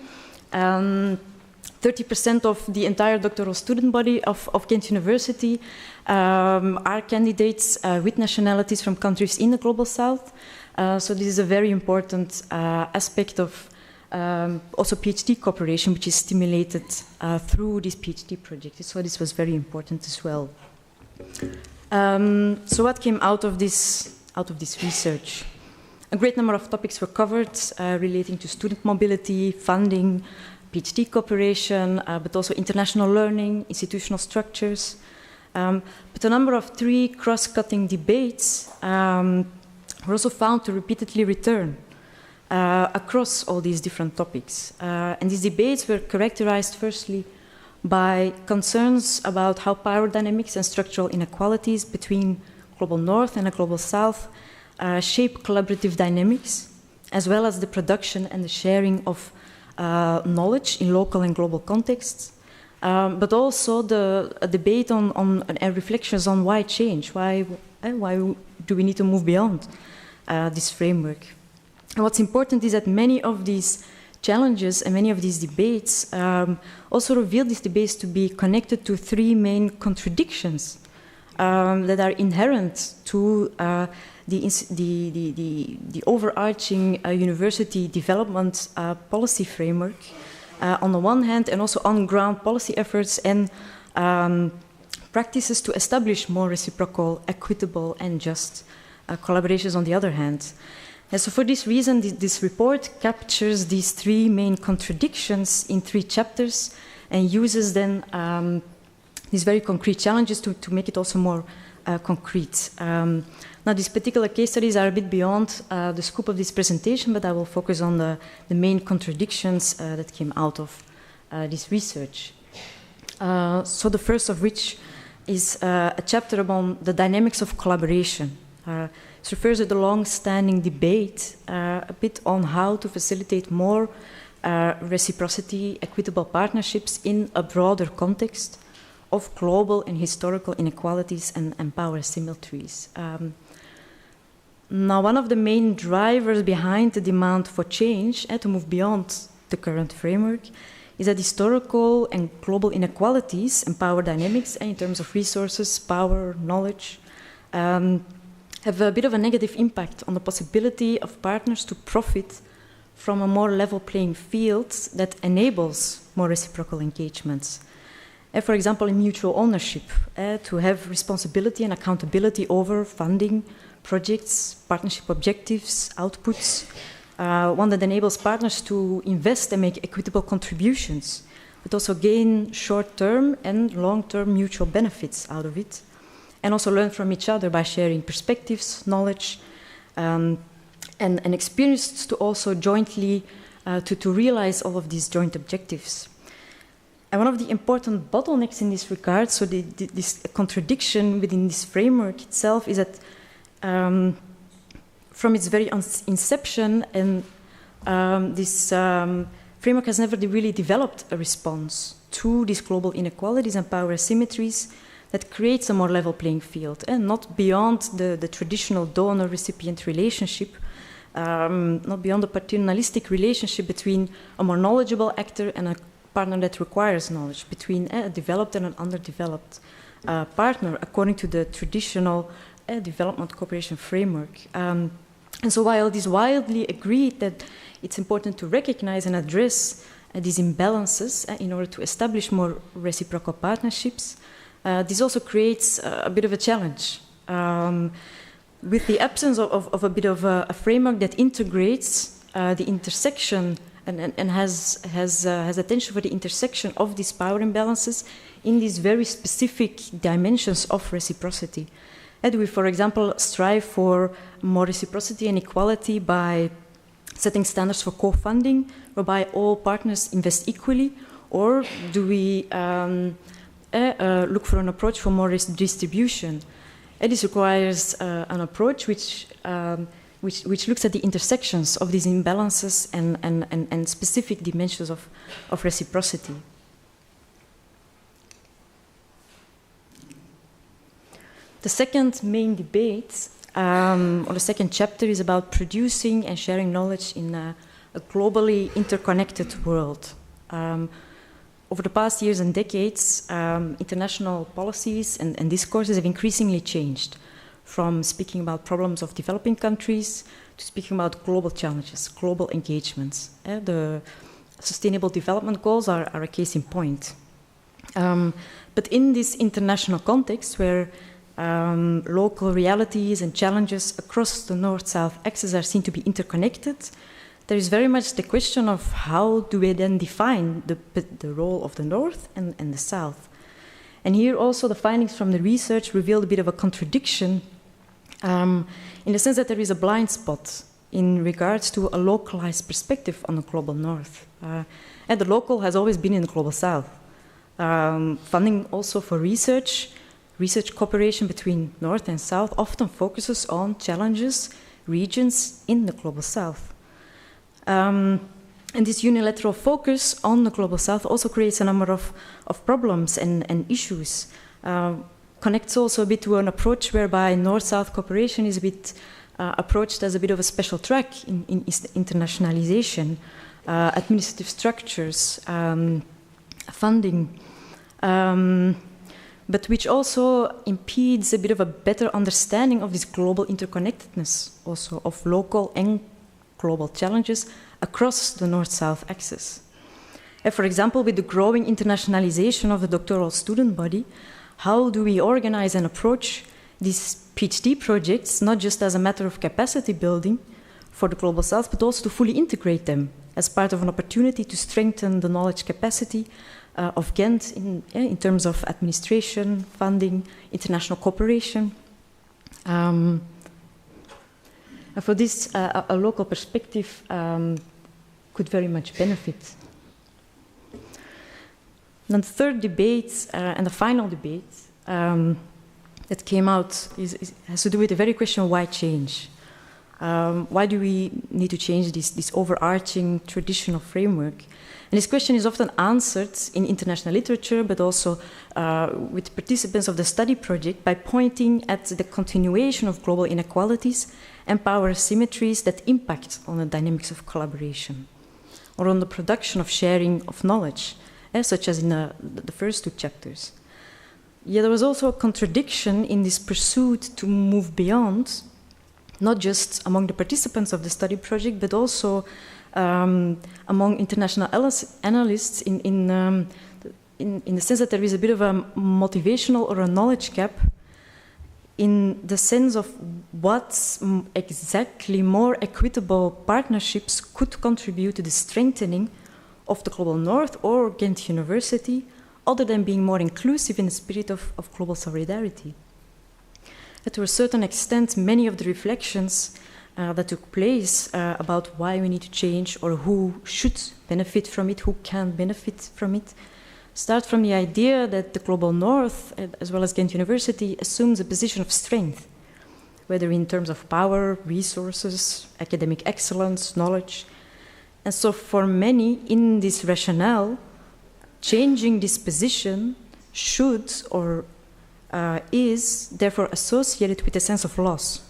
30% of the entire doctoral student body of Ghent University are candidates with nationalities from countries in the Global South. So this is a very important aspect of also PhD cooperation, which is stimulated through this PhD project. So this was very important as well. So what came out of this research? A great number of topics were covered relating to student mobility, funding, PhD cooperation, but also international learning, institutional structures. But a number of 3 cross-cutting debates were also found to repeatedly return across all these different topics. And these debates were characterized firstly by concerns about how power dynamics and structural inequalities between Global North and the Global South shape collaborative dynamics, as well as the production and the sharing of knowledge in local and global contexts, but also a debate on and reflections on why change, why do we need to move beyond this framework. And what's important is that many of these challenges and many of these debates also reveal these debates to be connected to 3 main contradictions that are inherent to the overarching university development policy framework on the one hand, and also on-ground policy efforts and practices to establish more reciprocal, equitable and just collaborations on the other hand. And so for this reason, this report captures these 3 main contradictions in 3 chapters and uses then these very concrete challenges to make it also more concrete. Now, these particular case studies are a bit beyond the scope of this presentation, but I will focus on the main contradictions that came out of this research. So the first of which is a chapter about the dynamics of collaboration. It refers to the long-standing debate a bit on how to facilitate more reciprocity, equitable partnerships in a broader context of global and historical inequalities and power asymmetries. Now, one of the main drivers behind the demand for change to move beyond the current framework is that historical and global inequalities and power dynamics in terms of resources, power, knowledge, have a bit of a negative impact on the possibility of partners to profit from a more level playing field that enables more reciprocal engagements. For example, in mutual ownership, to have responsibility and accountability over funding, projects, partnership objectives, outputs, one that enables partners to invest and make equitable contributions, but also gain short-term and long-term mutual benefits out of it, and also learn from each other by sharing perspectives, knowledge, and experience to also jointly to realize all of these joint objectives. And one of the important bottlenecks in this regard, so this contradiction within this framework itself, is that from its very inception, and this framework has never really developed a response to these global inequalities and power asymmetries that creates a more level playing field, and not beyond the traditional donor-recipient relationship, not beyond the paternalistic relationship between a more knowledgeable actor and a partner that requires knowledge, between a developed and an underdeveloped partner, according to the traditional development cooperation framework. And so while it is widely agreed that it's important to recognize and address these imbalances in order to establish more reciprocal partnerships, this also creates a bit of a challenge. With the absence of a bit of a framework that integrates the intersection and has attention for the intersection of these power imbalances in these very specific dimensions of reciprocity. Do we, for example, strive for more reciprocity and equality by setting standards for co-funding, whereby all partners invest equally, or do we look for an approach for more distribution? This requires an approach which looks at the intersections of these imbalances and specific dimensions of reciprocity. The second main debate, or the second chapter, is about producing and sharing knowledge in a globally interconnected world. over the past years and decades, international policies and discourses have increasingly changed, from speaking about problems of developing countries to speaking about global challenges, global engagements. The Sustainable Development Goals are a case in point. But in this international context, where local realities and challenges across the North-South axis are seen to be interconnected, there is very much the question of how do we then define the role of the North and the South. And here also the findings from the research revealed a bit of a contradiction in the sense that there is a blind spot in regards to a localized perspective on the global North. And the local has always been in the global South. Funding also for research cooperation between North and South often focuses on challenges, regions in the global South. And this unilateral focus on the global South also creates a number of problems and issues. Connects also a bit to an approach whereby North-South cooperation is a bit approached as a bit of a special track in internationalization, administrative structures, funding, but which also impedes a bit of a better understanding of this global interconnectedness also of local and global challenges across the North-South axis. And for example, with the growing internationalization of the doctoral student body, how do we organize and approach these PhD projects, not just as a matter of capacity building for the global South, but also to fully integrate them as part of an opportunity to strengthen the knowledge capacity of Ghent in terms of administration, funding, international cooperation. And for this, a local perspective could very much benefit. Then the third debate and the final debate that came out has to do with the very question, why change? Why do we need to change this overarching traditional framework? And this question is often answered in international literature, but also with participants of the study project by pointing at the continuation of global inequalities and power asymmetries that impact on the dynamics of collaboration, or on the production of sharing of knowledge, such as in the first two chapters. Yet there was also a contradiction in this pursuit to move beyond, not just among the participants of the study project, but also among international analysts in the sense that there is a bit of a motivational or a knowledge gap in the sense of what exactly more equitable partnerships could contribute to the strengthening of the global North or Ghent University, other than being more inclusive in the spirit of global solidarity. But to a certain extent, many of the reflections that took place about why we need to change or who should benefit from it, who can benefit from it, start from the idea that the global North, as well as Ghent University, assumes a position of strength, whether in terms of power, resources, academic excellence, knowledge. And so for many in this rationale, changing this position should or is therefore associated with a sense of loss,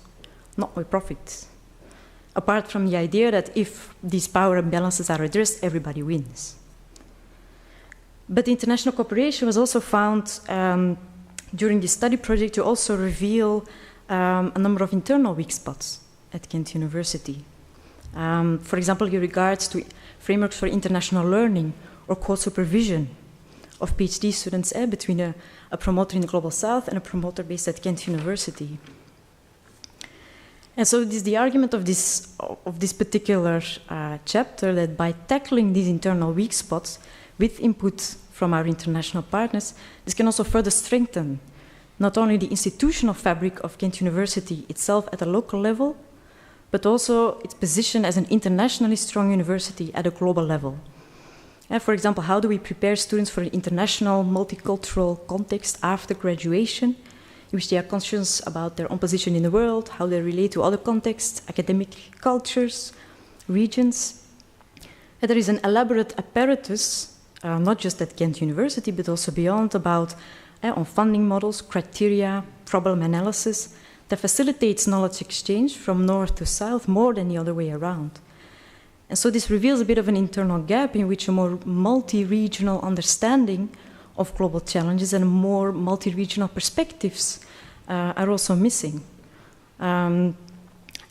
not with profit. Apart from the idea that if these power imbalances are addressed, everybody wins. But international cooperation was also found during the study project to also reveal a number of internal weak spots at Ghent University. For example, in regards to frameworks for international learning or co-supervision of PhD students between a promoter in the Global South and a promoter based at Ghent University. And so it is the argument of this particular chapter that by tackling these internal weak spots with input from our international partners, this can also further strengthen not only the institutional fabric of Ghent University itself at a local level, but also its position as an internationally strong university at a global level. For example, how do we prepare students for an international, multicultural context after graduation, in which they are conscious about their own position in the world, how they relate to other contexts, academic cultures, regions. And there is an elaborate apparatus, not just at Ghent University, but also beyond, about on funding models, criteria, problem analysis, that facilitates knowledge exchange from north to south more than the other way around. And so this reveals a bit of an internal gap in which a more multi-regional understanding of global challenges and more multi-regional perspectives are also missing. And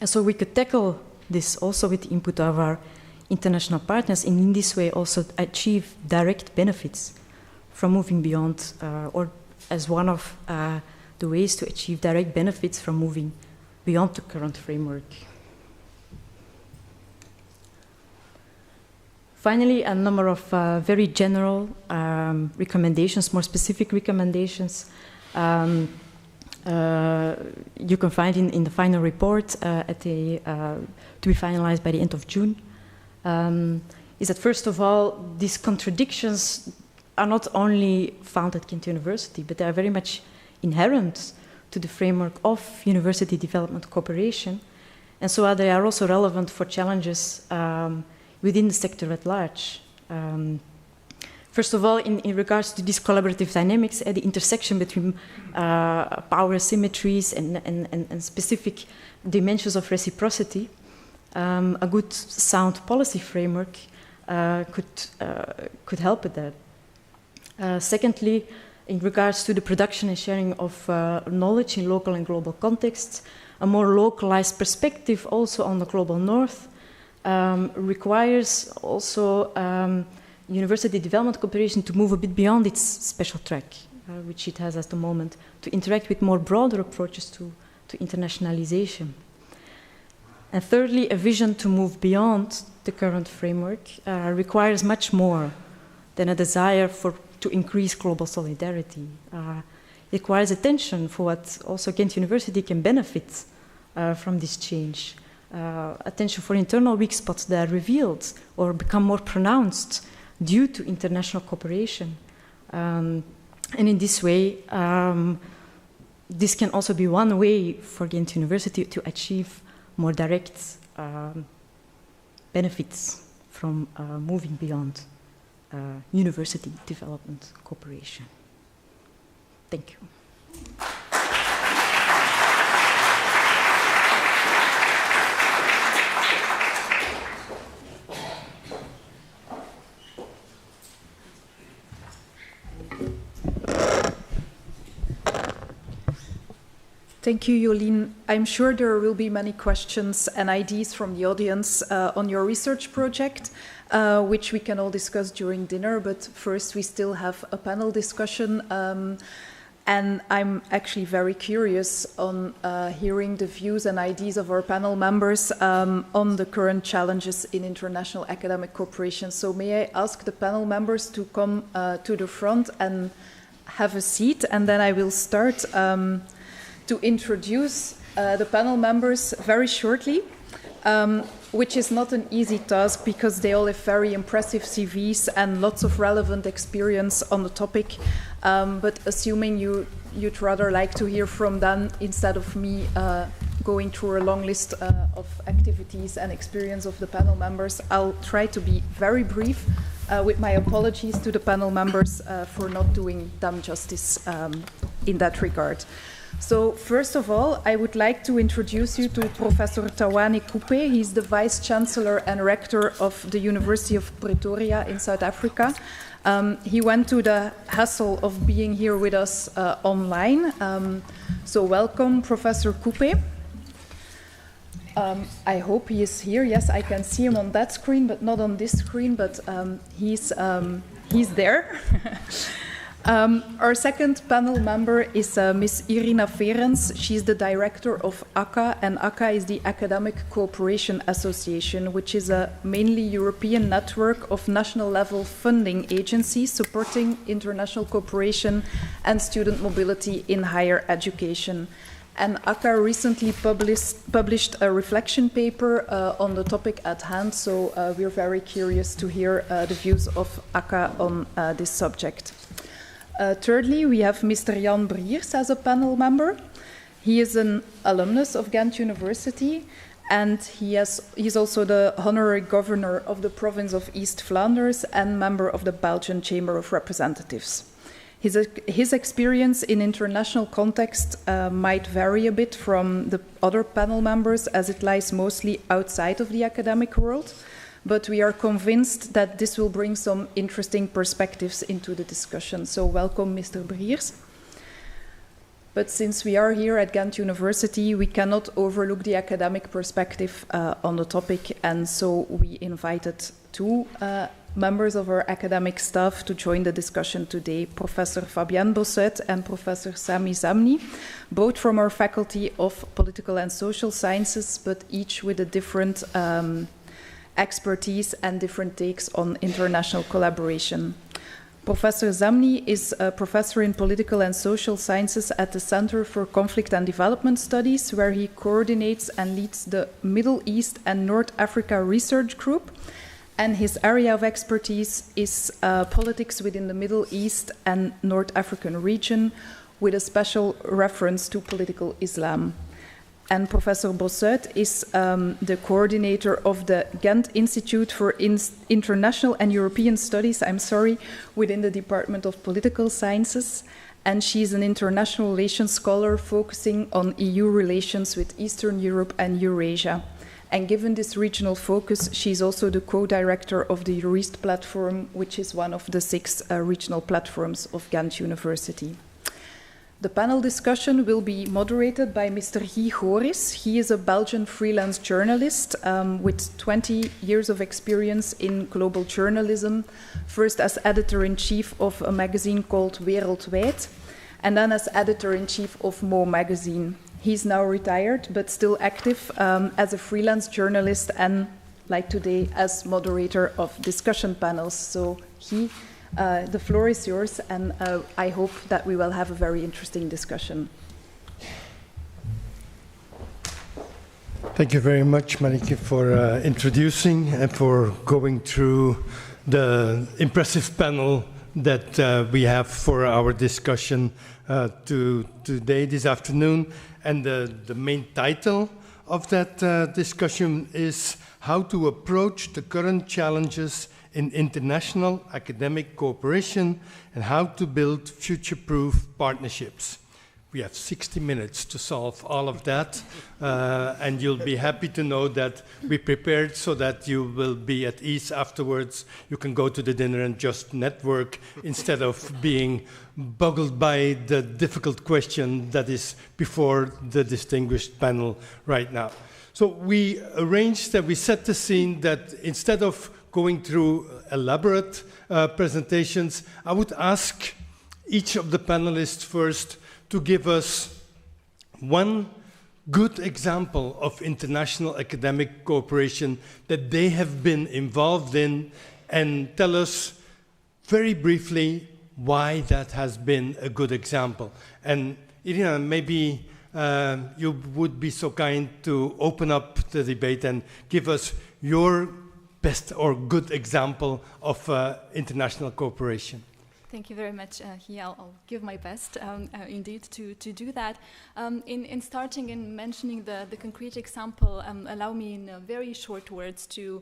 so we could tackle this also with the input of our international partners, and in this way also achieve direct benefits from moving beyond, or as one of the ways to achieve direct benefits from moving beyond the current framework. Finally, a number of very general recommendations, more specific recommendations, you can find in the final report to be finalized by the end of June. Is that first of all, these contradictions are not only found at Ghent University, but they are very much inherent to the framework of university development cooperation, and so they are also relevant for challenges within the sector at large. First of all, in regards to these collaborative dynamics, the intersection between power asymmetries and specific dimensions of reciprocity, a good sound policy framework could help with that. Secondly, in regards to the production and sharing of knowledge in local and global contexts, a more localized perspective also on the global north requires also university development cooperation to move a bit beyond its special track, which it has at the moment, to interact with more broader approaches to internationalization. And thirdly, a vision to move beyond the current framework requires much more than a desire to increase global solidarity. It requires attention for what also Ghent University can benefit from this change. Attention for internal weak spots that are revealed or become more pronounced due to international cooperation. And in this way, this can also be one way for Ghent University to achieve more direct benefits from moving beyond university development cooperation. Thank you. Thank you, Jolien. I'm sure there will be many questions and ideas from the audience on your research project, which we can all discuss during dinner, but first we still have a panel discussion, and I'm actually very curious on hearing the views and ideas of our panel members on the current challenges in international academic cooperation. So may I ask the panel members to come to the front and have a seat, and then I will start to introduce the panel members very shortly, which is not an easy task because they all have very impressive CVs and lots of relevant experience on the topic. But assuming you'd rather like to hear from them instead of me going through a long list of activities and experience of the panel members, I'll try to be very brief with my apologies to the panel members for not doing them justice in that regard. So first of all, I would like to introduce you to Professor Tawane Coupe. He's the Vice Chancellor and Rector of the University of Pretoria in South Africa. He went to the hassle of being here with us online. So welcome, Professor Coupe. I hope he is here. Yes, I can see him on that screen, but not on this screen, but he's there. Our second panel member is Ms. Irina Ferens. She's the director of ACCA, and ACCA is the Academic Cooperation Association, which is a mainly European network of national-level funding agencies supporting international cooperation and student mobility in higher education. And ACCA recently published a reflection paper on the topic at hand, so we're very curious to hear the views of ACCA on this subject. Thirdly, we have Mr. Jan Briers as a panel member. He is an alumnus of Ghent University, and he's also the honorary governor of the province of East Flanders and member of the Belgian Chamber of Representatives. His experience in international context might vary a bit from the other panel members, as it lies mostly outside of the academic world. but we are convinced that this will bring some interesting perspectives into the discussion. So welcome, Mr. Briers. But since we are here at Ghent University, we cannot overlook the academic perspective on the topic, and so we invited two members of our academic staff to join the discussion today, Professor Fabienne Bossuet and Professor Sami Zamni, both from our Faculty of Political and Social Sciences, but each with a different expertise and different takes on international collaboration. Professor Zamni is a professor in political and social sciences at the Center for Conflict and Development Studies, where he coordinates and leads the Middle East and North Africa Research Group. And his area of expertise is politics within the Middle East and North African region, with a special reference to political Islam. And Professor Bossuet is the coordinator of the Ghent Institute for International and European Studies, within the Department of Political Sciences. And she's an international relations scholar focusing on EU relations with Eastern Europe and Eurasia. And given this regional focus, she's also the co-director of the Jurist platform, which is one of the 6 regional platforms of Ghent University. The panel discussion will be moderated by Mr. Guy Goris. He is a Belgian freelance journalist with 20 years of experience in global journalism, first as editor-in-chief of a magazine called Wereldwijd, and then as editor-in-chief of Mo magazine. He's now retired, but still active as a freelance journalist and, like today, as moderator of discussion panels. So the floor is yours, and I hope that we will have a very interesting discussion. Thank you very much, Marieke, for introducing and for going through the impressive panel that we have for our discussion today, this afternoon. And the main title of that discussion is How to Approach the Current Challenges in International Academic Cooperation and How to Build Future-Proof Partnerships. We have 60 minutes to solve all of that, and you'll be happy to know that we prepared so that you will be at ease afterwards. You can go to the dinner and just network instead of being boggled by the difficult question that is before the distinguished panel right now. So we arranged that we set the scene that instead of going through elaborate presentations, I would ask each of the panelists first to give us one good example of international academic cooperation that they have been involved in, and tell us very briefly why that has been a good example. And Irina, maybe you would be so kind to open up the debate and give us your best or good example of international cooperation. Thank you very much, I'll give my best, indeed, to do that. In starting and mentioning the concrete example, allow me in very short words to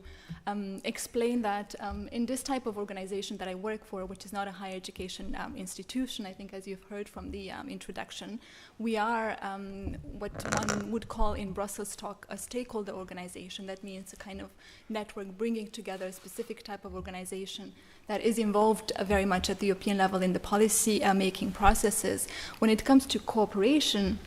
explain that in this type of organization that I work for, which is not a higher education institution, I think as you've heard from the introduction, we are what one would call in Brussels talk a stakeholder organization. That means a kind of network bringing together a specific type of organization that is involved very much at the European level in the policy making processes. When it comes to cooperation,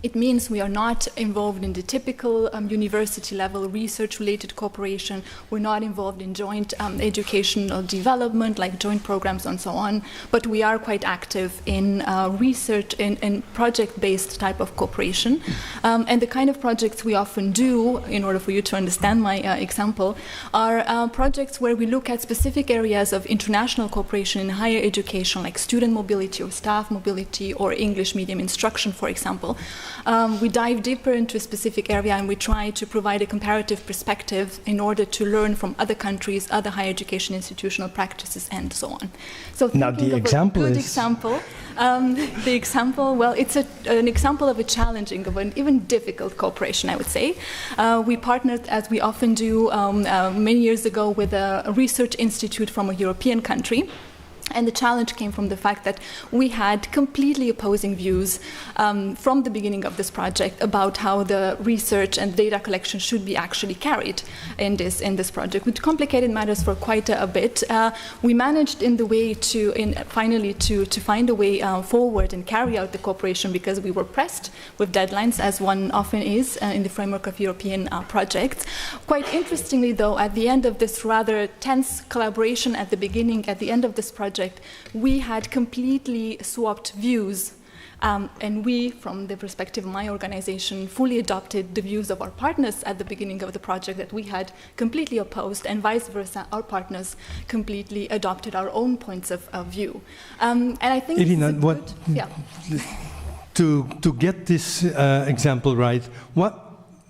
it means we are not involved in the typical university level research related cooperation. We're not involved in joint educational development, like joint programs and so on, but we are quite active in research and project-based type of cooperation. And the kind of projects we often do, in order for you to understand my example, are projects where we look at specific areas of international cooperation in higher education, like student mobility or staff mobility or English medium instruction, for example. We dive deeper into a specific area and we try to provide a comparative perspective in order to learn from other countries, other higher education institutional practices, and so on. So now the example is... The example, well, it's an example of a challenging, of an even difficult cooperation, I would say. We partnered, as we often do, many years ago with a research institute from a European country. And the challenge came from the fact that we had completely opposing views from the beginning of this project about how the research and data collection should be actually carried in this project, which complicated matters for quite a bit. We managed finally to find a way forward and carry out the cooperation because we were pressed with deadlines, as one often is in the framework of European projects. Quite interestingly, though, at the end of this rather tense collaboration at the end of this project, we had completely swapped views, and we, from the perspective of my organization, fully adopted the views of our partners at the beginning of the project that we had completely opposed, and vice versa, our partners completely adopted our own points of view. And I think Irina, to get this example right, what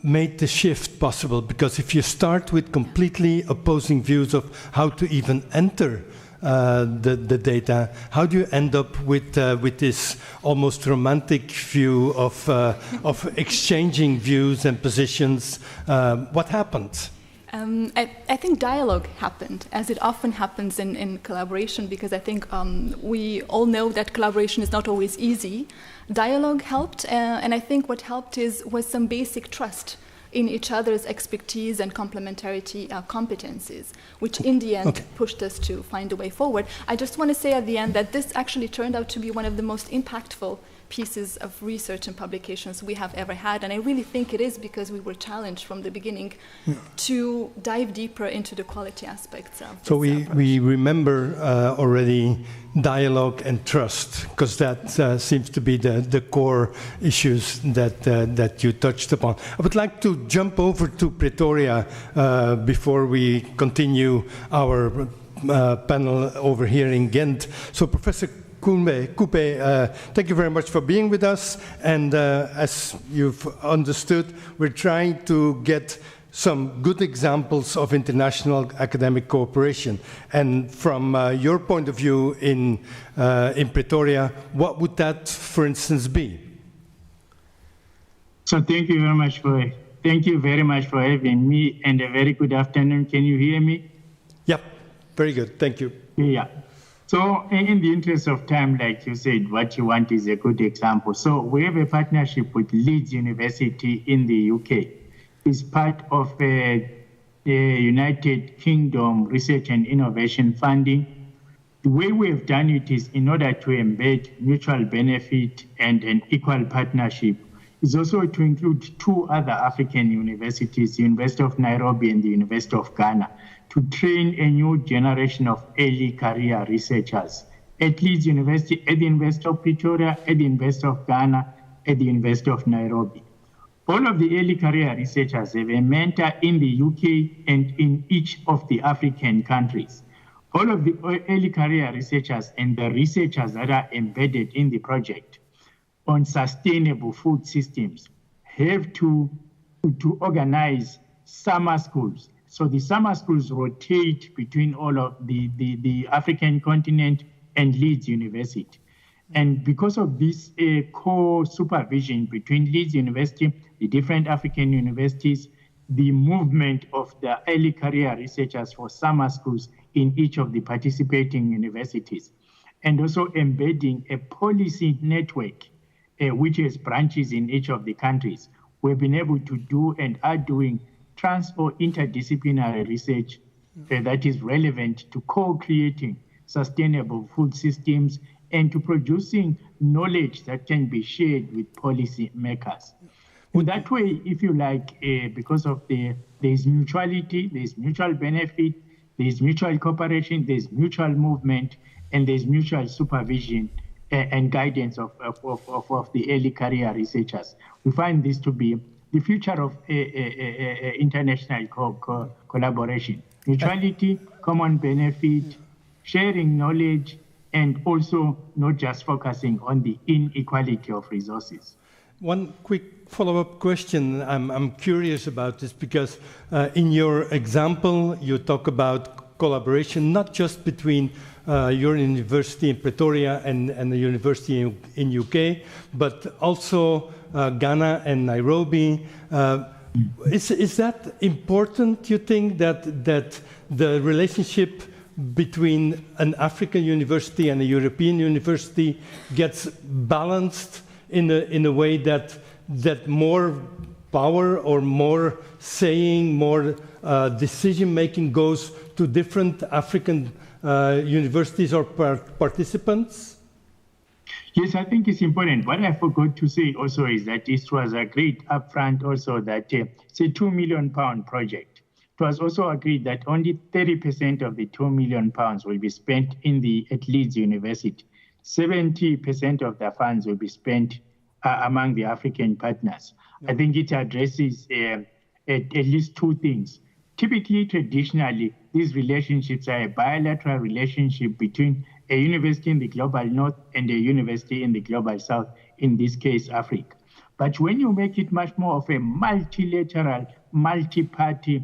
made the shift possible? Because if you start with completely opposing views of how to even enter the data, how do you end up with this almost romantic view of exchanging views and positions? What happened? I think dialogue happened, as it often happens in collaboration, because I think we all know that collaboration is not always easy. Dialogue helped, and I think what helped was some basic trust in each other's expertise and complementarity competencies, which in the end pushed us to find a way forward. I just want to say at the end that this actually turned out to be one of the most impactful pieces of research and publications we have ever had, and I really think it is because we were challenged from the beginning to dive deeper into the quality aspects of this approach. We remember already dialogue and trust, because that seems to be the core issues that you touched upon. I would like to jump over to Pretoria before we continue our panel over here in Ghent. So Professor Coupe, thank you very much for being with us. And as you've understood, we're trying to get some good examples of international academic cooperation. And from your point of view in Pretoria, what would that, for instance, be? So thank you very much for having me, and a very good afternoon. Can you hear me? Yep, very good. Thank you. Yeah. So in the interest of time, like you said, what you want is a good example. So we have a partnership with Leeds University in the UK. It's part of a United Kingdom Research and Innovation Funding. The way we have done it is in order to embed mutual benefit and an equal partnership is also to include two other African universities, the University of Nairobi and the University of Ghana, to train a new generation of early career researchers at Leeds University, at the University of Pretoria, at the University of Ghana, at the University of Nairobi. All of the early career researchers have a mentor in the UK and in each of the African countries. All of the early career researchers and the researchers that are embedded in the project on sustainable food systems have to organize summer schools. So the summer schools rotate between all of the African continent and Leeds University. And because of this co-supervision between Leeds University, the different African universities, the movement of the early career researchers for summer schools in each of the participating universities, and also embedding a policy network which has branches in each of the countries, we've been able to do and are doing trans or interdisciplinary research that is relevant to co-creating sustainable food systems and to producing knowledge that can be shared with policy makers. In that way, if you like, because of there's mutuality, there's mutual benefit, there's mutual cooperation, there's mutual movement, and there's mutual supervision and guidance of the early career researchers. We find this to be the future of international collaboration. Mutuality, common benefit, sharing knowledge, and also not just focusing on the inequality of resources. One quick follow-up question. I'm curious about this because in your example, you talk about collaboration, not just between your university in Pretoria and the university in UK, but also Ghana and Nairobi. Is that important, you think, that the relationship between an African university and a European university gets balanced in a way that more power or more saying, more decision-making goes to different African universities or participants? Yes, I think it's important. What I forgot to say also is that it was agreed upfront also that it's a £2 million project. It was also agreed that only 30% of the £2 million will be spent at Leeds University. 70% of the funds will be spent among the African partners. Yeah. I think it addresses at least two things. Typically, traditionally, these relationships are a bilateral relationship between a university in the global north and a university in the global south, in this case, Africa. But when you make it much more of a multilateral, multi-party,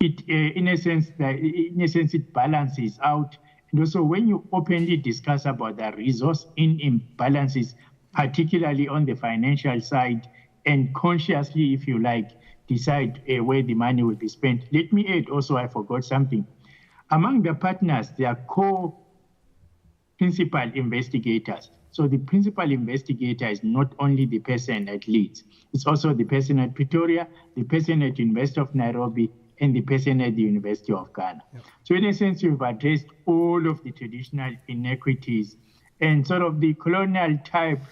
in a sense, it balances out. And also, when you openly discuss about the resource imbalances, particularly on the financial side, and consciously, if you like, decide where the money will be spent. Let me add also, I forgot something. Among the partners, there are co-principal investigators. So the principal investigator is not only the person at Leeds, it's also the person at Pretoria, the person at University of Nairobi, and the person at the University of Ghana. Yeah. So in a sense, you've addressed all of the traditional inequities and sort of the colonial type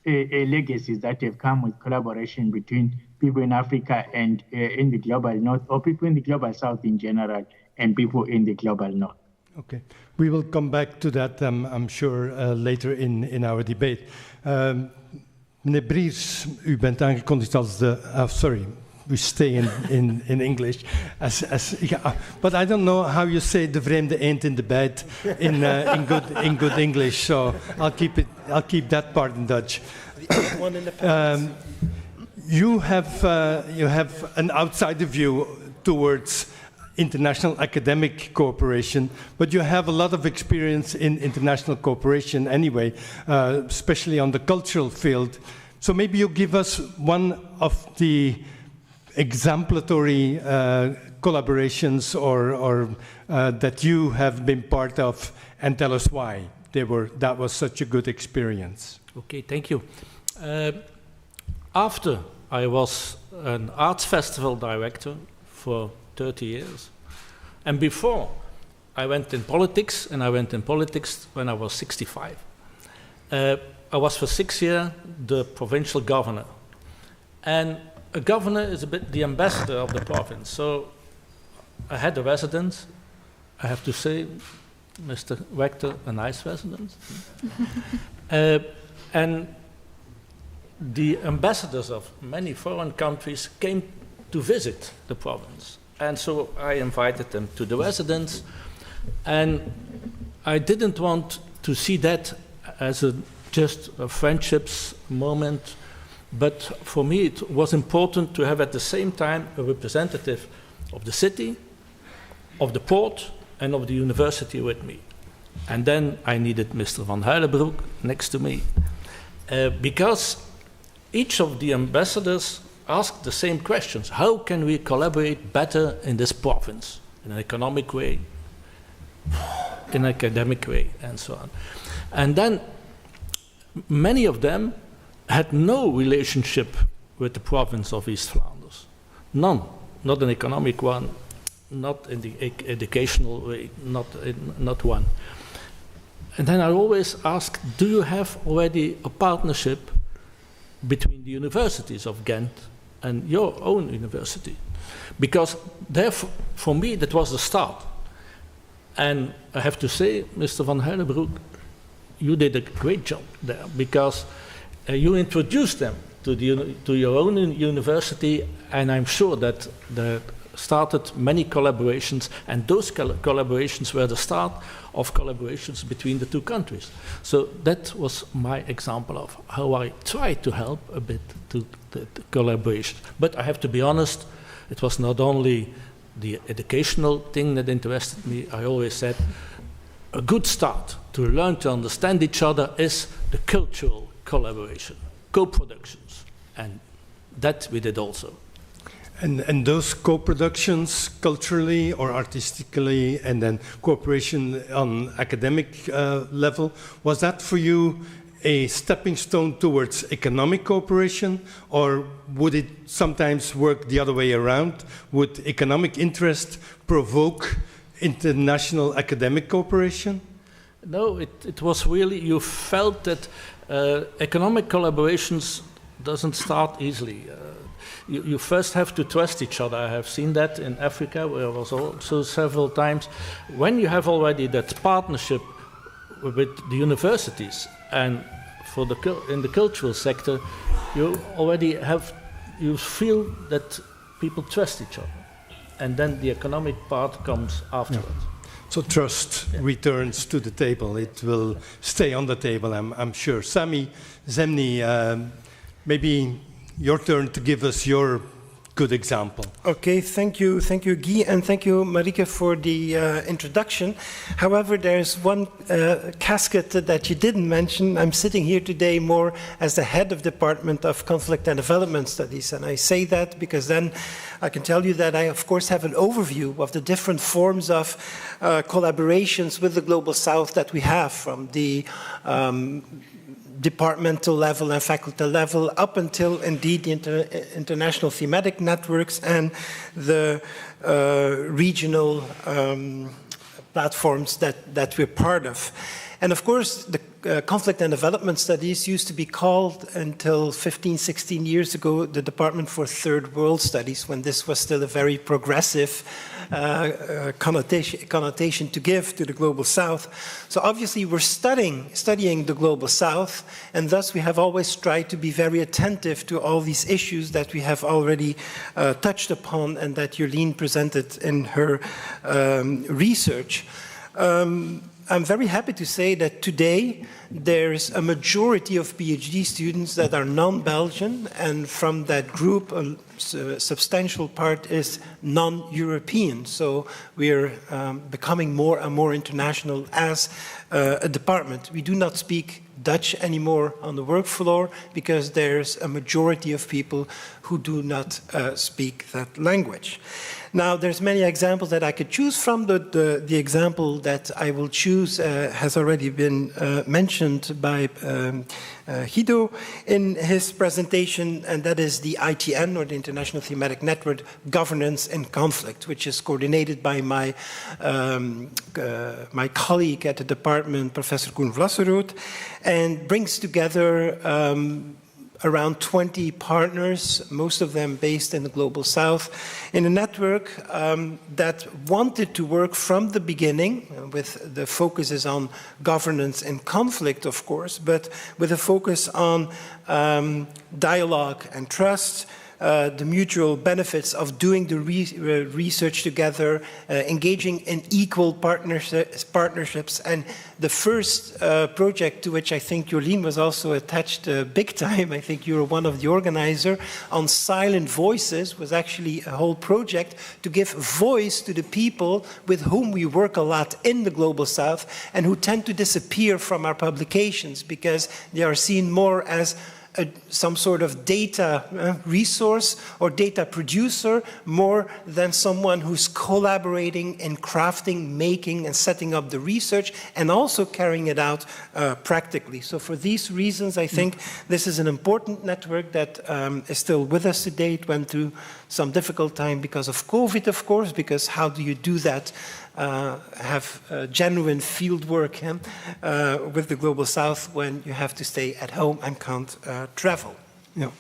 legacies that have come with collaboration between people in Africa and in the global north, or people in the global south in general, and people in the global north. Okay, we will come back to that, I'm sure, later in our debate. Meneer Briers, u bent aangekondigd als de... sorry, we stay in English. But I don't know how you say de vreemde eend in de bijt in good English, so I'll keep that part in Dutch. You have an outsider view towards international academic cooperation, but you have a lot of experience in international cooperation anyway, especially on the cultural field. So maybe you give us one of the exemplary collaborations or that you have been part of, and tell us why that was such a good experience. Okay, thank you. After I was an arts festival director for 30 years, and before I went in politics, and I went in politics when I was 65. I was for 6 years the provincial governor, and a governor is a bit the ambassador of the province. So I had a residence, I have to say, Mr. Rector, a nice residence. And the ambassadors of many foreign countries came to visit the province. And so I invited them to the residence. And I didn't want to see that as just a friendships moment. But for me, it was important to have at the same time a representative of the city, of the port, and of the university with me. And then I needed Mr. Van Huilenbroek next to me. Because each of the ambassadors asked the same questions. How can we collaborate better in this province? In an economic way, in an academic way, and so on. And then many of them had no relationship with the province of East Flanders. None. Not an economic one, not in the educational way, not one. And then I always ask, do you have already a partnership between the universities of Ghent and your own university? Because therefore, for me, that was the start. And I have to say, Mr. Van Huilenbroek, you did a great job there, because you introduced them to your own university, and I'm sure that there started many collaborations, and those collaborations were the start of collaborations between the two countries. So that was my example of how I tried to help a bit to the collaboration. But I have to be honest, it was not only the educational thing that interested me. I always said a good start to learn to understand each other is the cultural collaboration, co-productions, and that we did also. And those co-productions culturally or artistically, and then cooperation on academic level, was that for you a stepping stone towards economic cooperation, or would it sometimes work the other way around? Would economic interest provoke international academic cooperation? No, it was really, you felt that economic collaborations doesn't start easily. You first have to trust each other. I have seen that in Africa, where I was also several times. When you have already that partnership with the universities, and in the cultural sector, you already you feel that people trust each other. And then the economic part comes afterwards. Yeah. So trust returns to the table. It will stay on the table, I'm sure. Sami Zemni, maybe your turn to give us your good example. Okay, thank you, Guy, and thank you, Marieke, for the introduction. However, there's one casket that you didn't mention. I'm sitting here today more as the head of Department of Conflict and Development Studies, and I say that because then I can tell you that I, of course, have an overview of the different forms of collaborations with the Global South that we have, from the departmental level and faculty level up until indeed the international thematic networks and the regional platforms that we're part of. And of course, the conflict and development studies used to be called, until 15, 16 years ago, the Department for Third World Studies, when this was still a very progressive connotation to give to the Global South. So obviously we're studying the Global South, and thus we have always tried to be very attentive to all these issues that we have already touched upon and that Jolien presented in her research. I'm very happy to say that today there's a majority of PhD students that are non-Belgian, and from that group a substantial part is non-European. So we're becoming more and more international as a department. We do not speak Dutch anymore on the work floor because there's a majority of people who do not speak that language. Now, there's many examples that I could choose from. The example that I will choose has already been mentioned by Guido in his presentation, and that is the ITN, or the International Thematic Network, Governance in Conflict, which is coordinated by my colleague at the department, Professor Koen Vlasseroot, and brings together around 20 partners, most of them based in the Global South, in a network that wanted to work from the beginning, with the focus is on governance and conflict, of course, but with a focus on dialogue and trust, the mutual benefits of doing the research together, engaging in equal partnerships. And the first project, to which I think Jolien was also attached big time, I think you were one of the organizers, on silent voices, was actually a whole project to give voice to the people with whom we work a lot in the Global South and who tend to disappear from our publications because they are seen more as some sort of data resource or data producer, more than someone who's collaborating in crafting, making, and setting up the research, and also carrying it out practically. So for these reasons, I think this is an important network that is still with us today. It went through some difficult time because of COVID, of course, because how do you do that? Have genuine field work with the Global South when you have to stay at home and can't travel. Yeah.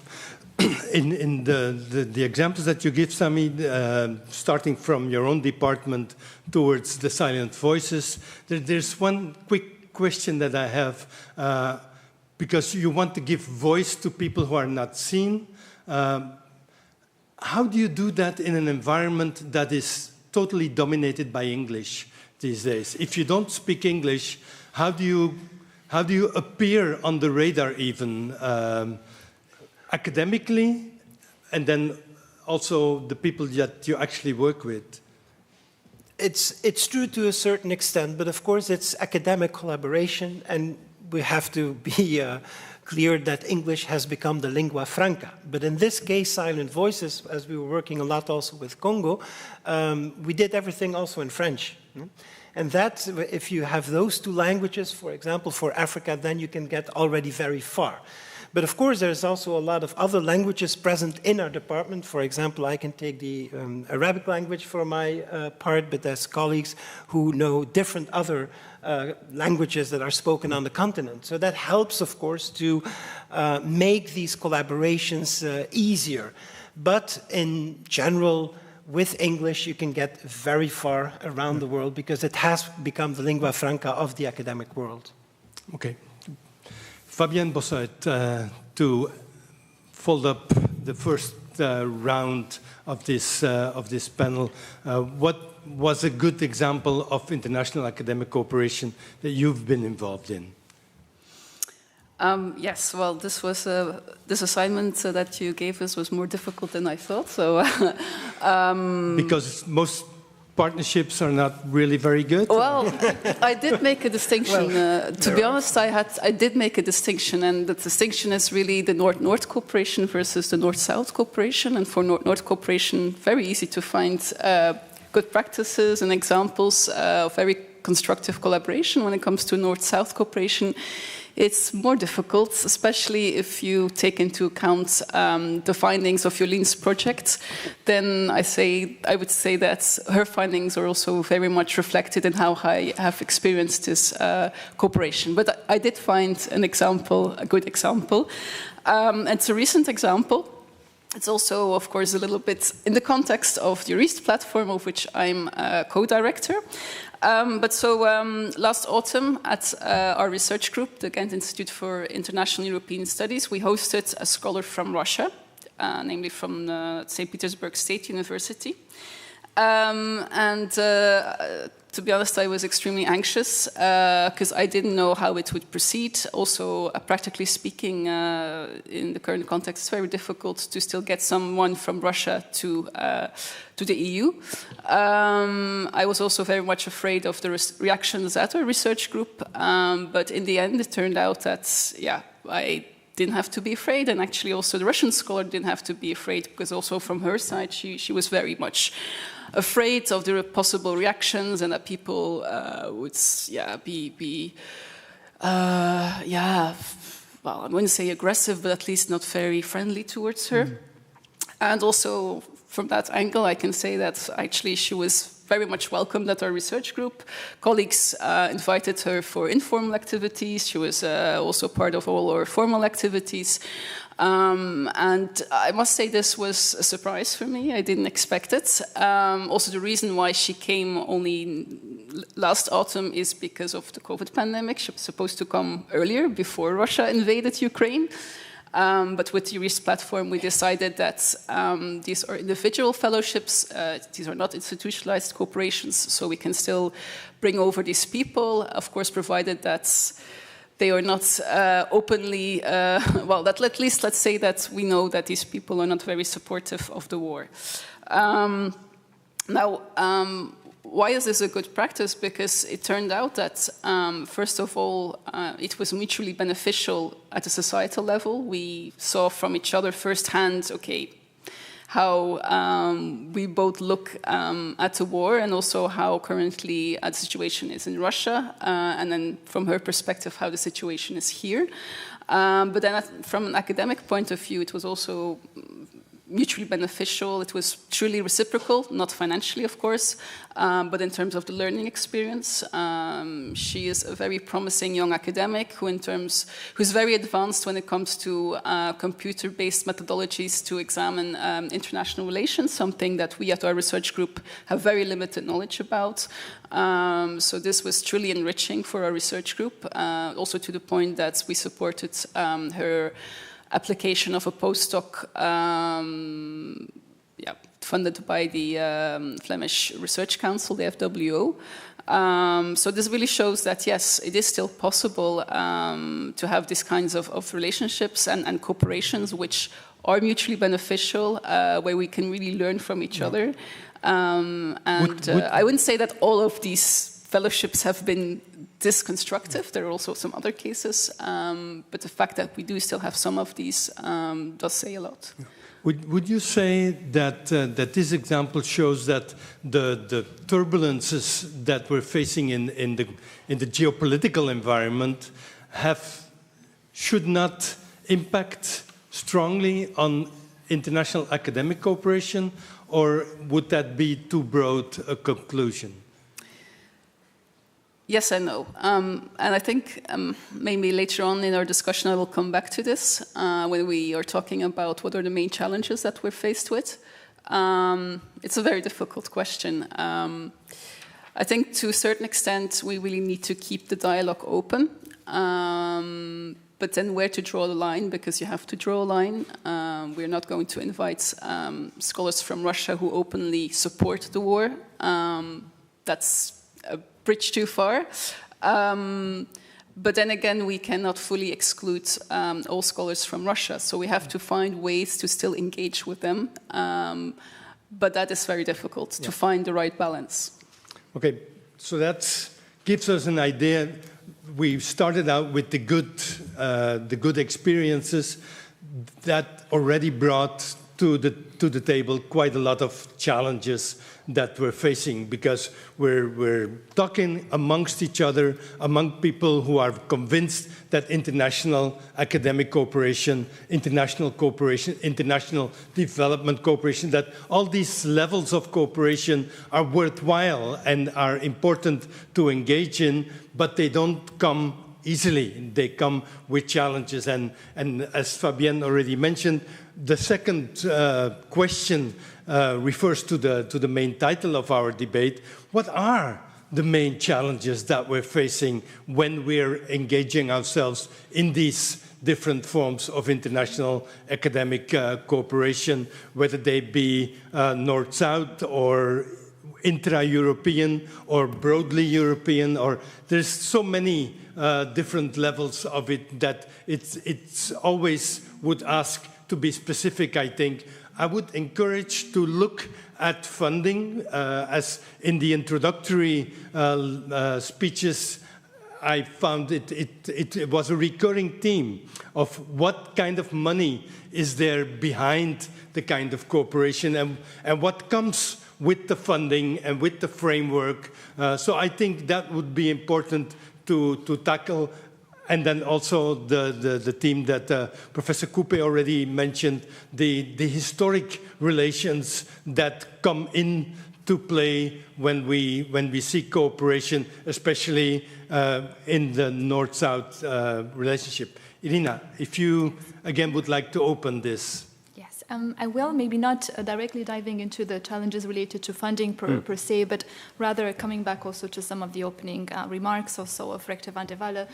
In the examples that you give, Sami, starting from your own department towards the silent voices, there's one quick question that I have, because you want to give voice to people who are not seen. How do you do that in an environment that is totally dominated by English these days? If you don't speak English, how do you appear on the radar even academically, and then also the people that you actually work with? It's true to a certain extent, but of course it's academic collaboration, and we have to be clear that English has become the lingua franca. But in this case, Silent Voices, as we were working a lot also with Congo, we did everything also in French. And that, if you have those two languages, for example, for Africa, then you can get already very far. But of course, there's also a lot of other languages present in our department. For example, I can take the Arabic language for my part, but there's colleagues who know different other languages that are spoken on the continent. So that helps, of course, to make these collaborations easier. But in general, with English, you can get very far around the world because it has become the lingua franca of the academic world. Okay. Fabienne Bossuet, to fold up the first round of this panel, what was a good example of international academic cooperation that you've been involved in? Yes, well, this assignment that you gave us was more difficult than I thought. So, because most partnerships are not really very good? Well, I did make a distinction. To be honest, I did make a distinction, and the distinction is really the North-North cooperation versus the North-South cooperation. And for North-North cooperation, very easy to find good practices and examples of very constructive collaboration. When it comes to North-South cooperation, it's more difficult, especially if you take into account the findings of Jolene's project. Then I would say that her findings are also very much reflected in how I have experienced this cooperation. But I did find an example, a good example. It's a recent example. It's also, of course, a little bit in the context of the EUREST platform, of which I'm a co-director. Last autumn at our research group, the Ghent Institute for International European Studies, we hosted a scholar from Russia, namely from St. Petersburg State University. To be honest, I was extremely anxious because I didn't know how it would proceed. Also, practically speaking, in the current context, it's very difficult to still get someone from Russia to the EU. I was also very much afraid of the reactions at our research group, but in the end, it turned out that, I didn't have to be afraid, and actually also the Russian scholar didn't have to be afraid, because also from her side, she was very much afraid of the possible reactions and that people would, well, I wouldn't say aggressive, but at least not very friendly towards her. Mm. And also from that angle, I can say that actually she was very much welcomed at our research group. Colleagues invited her for informal activities. She was also part of all our formal activities. And I must say this was a surprise for me. I didn't expect it. Also, the reason why she came only last autumn is because of the COVID pandemic. She was supposed to come earlier, before Russia invaded Ukraine. But with the EUREST platform, we decided that these are individual fellowships. These are not institutionalized cooperations, so we can still bring over these people, of course, provided that they are not openly, well, that at least let's say that we know that these people are not very supportive of the war. Why is this a good practice? Because it turned out that, first of all, it was mutually beneficial at a societal level. We saw from each other firsthand, how we both look at the war, and also how currently the situation is in Russia, and then from her perspective, how the situation is here. But then from an academic point of view, it was also mutually beneficial. It was truly reciprocal, not financially, of course, but in terms of the learning experience. She is a very promising young academic who's very advanced when it comes to computer-based methodologies to examine international relations, something that we at our research group have very limited knowledge about. So this was truly enriching for our research group, also to the point that we supported her application of a postdoc funded by the Flemish Research Council, the FWO. So this really shows that, yes, it is still possible to have these kinds of relationships and cooperations which are mutually beneficial, where we can really learn from each other. I wouldn't say that all of these fellowships have been disconstructive. There are also some other cases, but the fact that we do still have some of these does say a lot. Would you say that that this example shows that the turbulences that we're facing in the geopolitical environment should not impact strongly on international academic cooperation, or would that be too broad a conclusion? Yes and no. And I think maybe later on in our discussion I will come back to this when we are talking about what are the main challenges that we're faced with. It's a very difficult question. I think to a certain extent we really need to keep the dialogue open. But then where to draw the line, because you have to draw a line. We're not going to invite scholars from Russia who openly support the war. That's a bridge too far. But then again, we cannot fully exclude all scholars from Russia. So we have to find ways to still engage with them. But that is very difficult to find the right balance. Okay, so that gives us an idea. We started out with the good experiences that already brought to the table quite a lot of challenges that we're facing, because we're talking amongst each other, among people who are convinced that international academic cooperation, international development cooperation, that all these levels of cooperation are worthwhile and are important to engage in, but they don't come easily. They come with challenges. And as Fabienne already mentioned, the second question refers to the main title of our debate. What are the main challenges that we're facing when we're engaging ourselves in these different forms of international academic cooperation, whether they be North-South or intra-European or broadly European, or there's so many different levels of it that it's always would ask to be specific, I think. I would encourage to look at funding. As in the introductory speeches, I found it was a recurring theme of what kind of money is there behind the kind of cooperation, and what comes with the funding and with the framework. So I think that would be important to tackle. And then also the theme that Professor Coupe already mentioned, the historic relations that come into play when we see cooperation, especially in the North-South relationship. Irina, if you again would like to open this. I will, maybe not directly diving into the challenges related to funding per se, but rather coming back also to some of the opening remarks also of Rector van der Walle,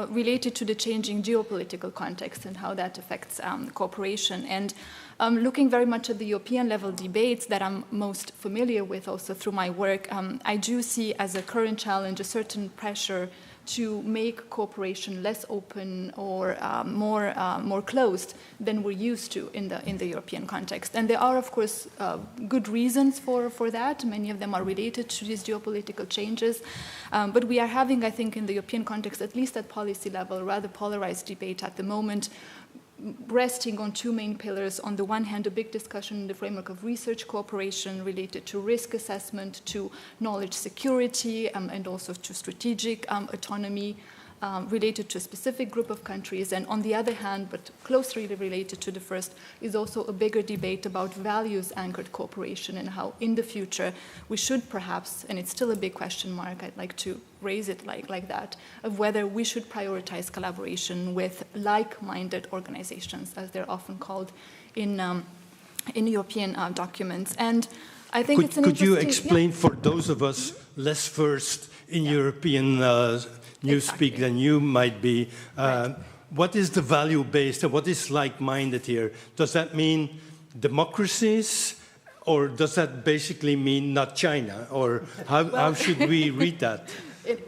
related to the changing geopolitical context and how that affects cooperation. And looking very much at the European level debates that I'm most familiar with also through my work, I do see as a current challenge a certain pressure to make cooperation less open or more closed than we're used to in the European context. And there are, of course, good reasons for that. Many of them are related to these geopolitical changes. But we are having, I think, in the European context, at least at policy level, rather polarized debate at the moment, resting on two main pillars. On the one hand, a big discussion in the framework of research cooperation related to risk assessment, to knowledge security, and also to strategic autonomy related to a specific group of countries. And on the other hand, but closely related to the first, is also a bigger debate about values-anchored cooperation and how in the future we should perhaps, and it's still a big question mark, I'd like to raise it like that, of whether we should prioritize collaboration with like-minded organizations, as they're often called in European documents. And I think it's an Could you explain for those of us less versed in European newspeak than you might be, what is the value-based and what is like-minded here? Does that mean democracies, or does that basically mean not China? Or how should we read that?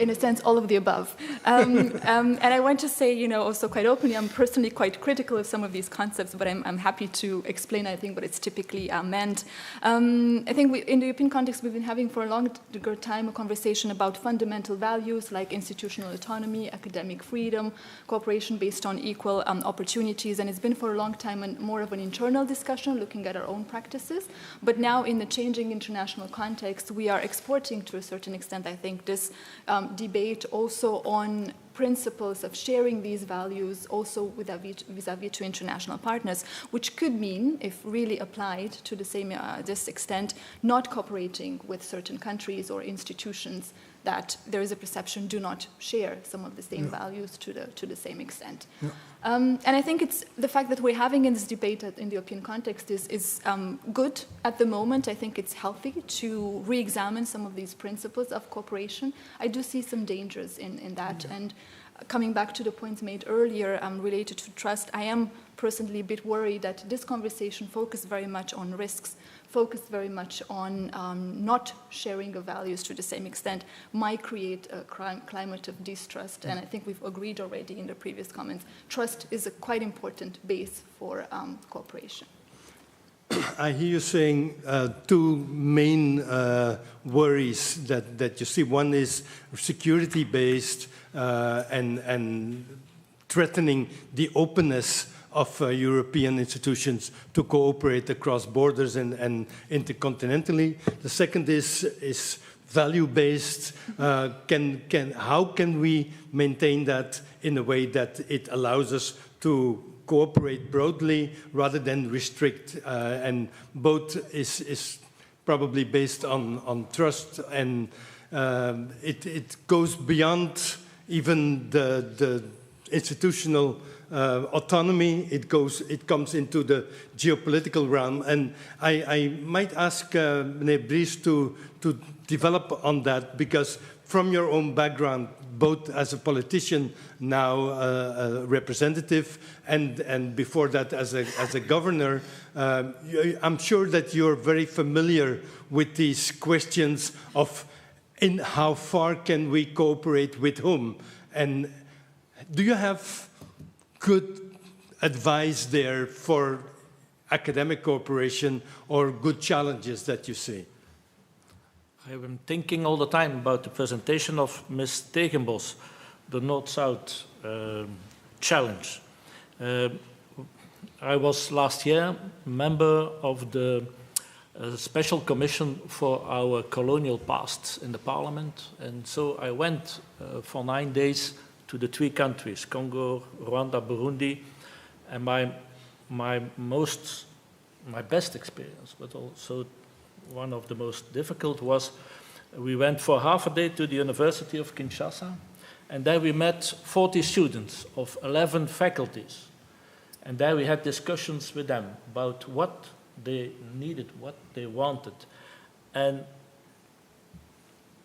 in a sense, all of the above. And I want to say, you know, also quite openly, I'm personally quite critical of some of these concepts, but I'm happy to explain, I think, what it's typically meant. I think in the European context, we've been having for a longer time a conversation about fundamental values like institutional autonomy, academic freedom, cooperation based on equal opportunities, and it's been for a long time more of an internal discussion, looking at our own practices. But now, in the changing international context, we are exporting to a certain extent, I think, this debate also on principles of sharing these values also vis-à-vis to international partners, which could mean, if really applied to the same this extent, not cooperating with certain countries or institutions that there is a perception do not share some of the same values to the same extent. And I think it's the fact that we're having in this debate in the European context is good at the moment. I think it's healthy to re-examine some of these principles of cooperation. I do see some dangers in that. And coming back to the points made earlier related to trust, I am personally a bit worried that this conversation focused very much on risks, focused very much on not sharing of values to the same extent, might create a climate of distrust. And I think we've agreed already in the previous comments, trust is a quite important base for cooperation. I hear you saying two main worries that you see. One is security-based and threatening the openness of European institutions to cooperate across borders and intercontinentally. The second is value-based. How can we maintain that in a way that it allows us to cooperate broadly rather than restrict? And both is probably based on trust, and it goes beyond even the institutional autonomy. It comes into the geopolitical realm, and I might ask Meneer Bries to develop on that, because from your own background, both as a politician, now a representative, and before that as a governor, I'm sure that you're very familiar with these questions of in how far can we cooperate with whom, and do you have good advice there for academic cooperation or good challenges that you see? I've been thinking all the time about the presentation of Ms. Tegenbos, the North-South challenge. I was last year member of the special commission for our colonial past in the parliament, and so I went for 9 days to the 3 countries, Congo, Rwanda, Burundi, and my best experience, but also one of the most difficult, was we went for half a day to the University of Kinshasa, and there we met 40 students of 11 faculties, and there we had discussions with them about what they needed, what they wanted, and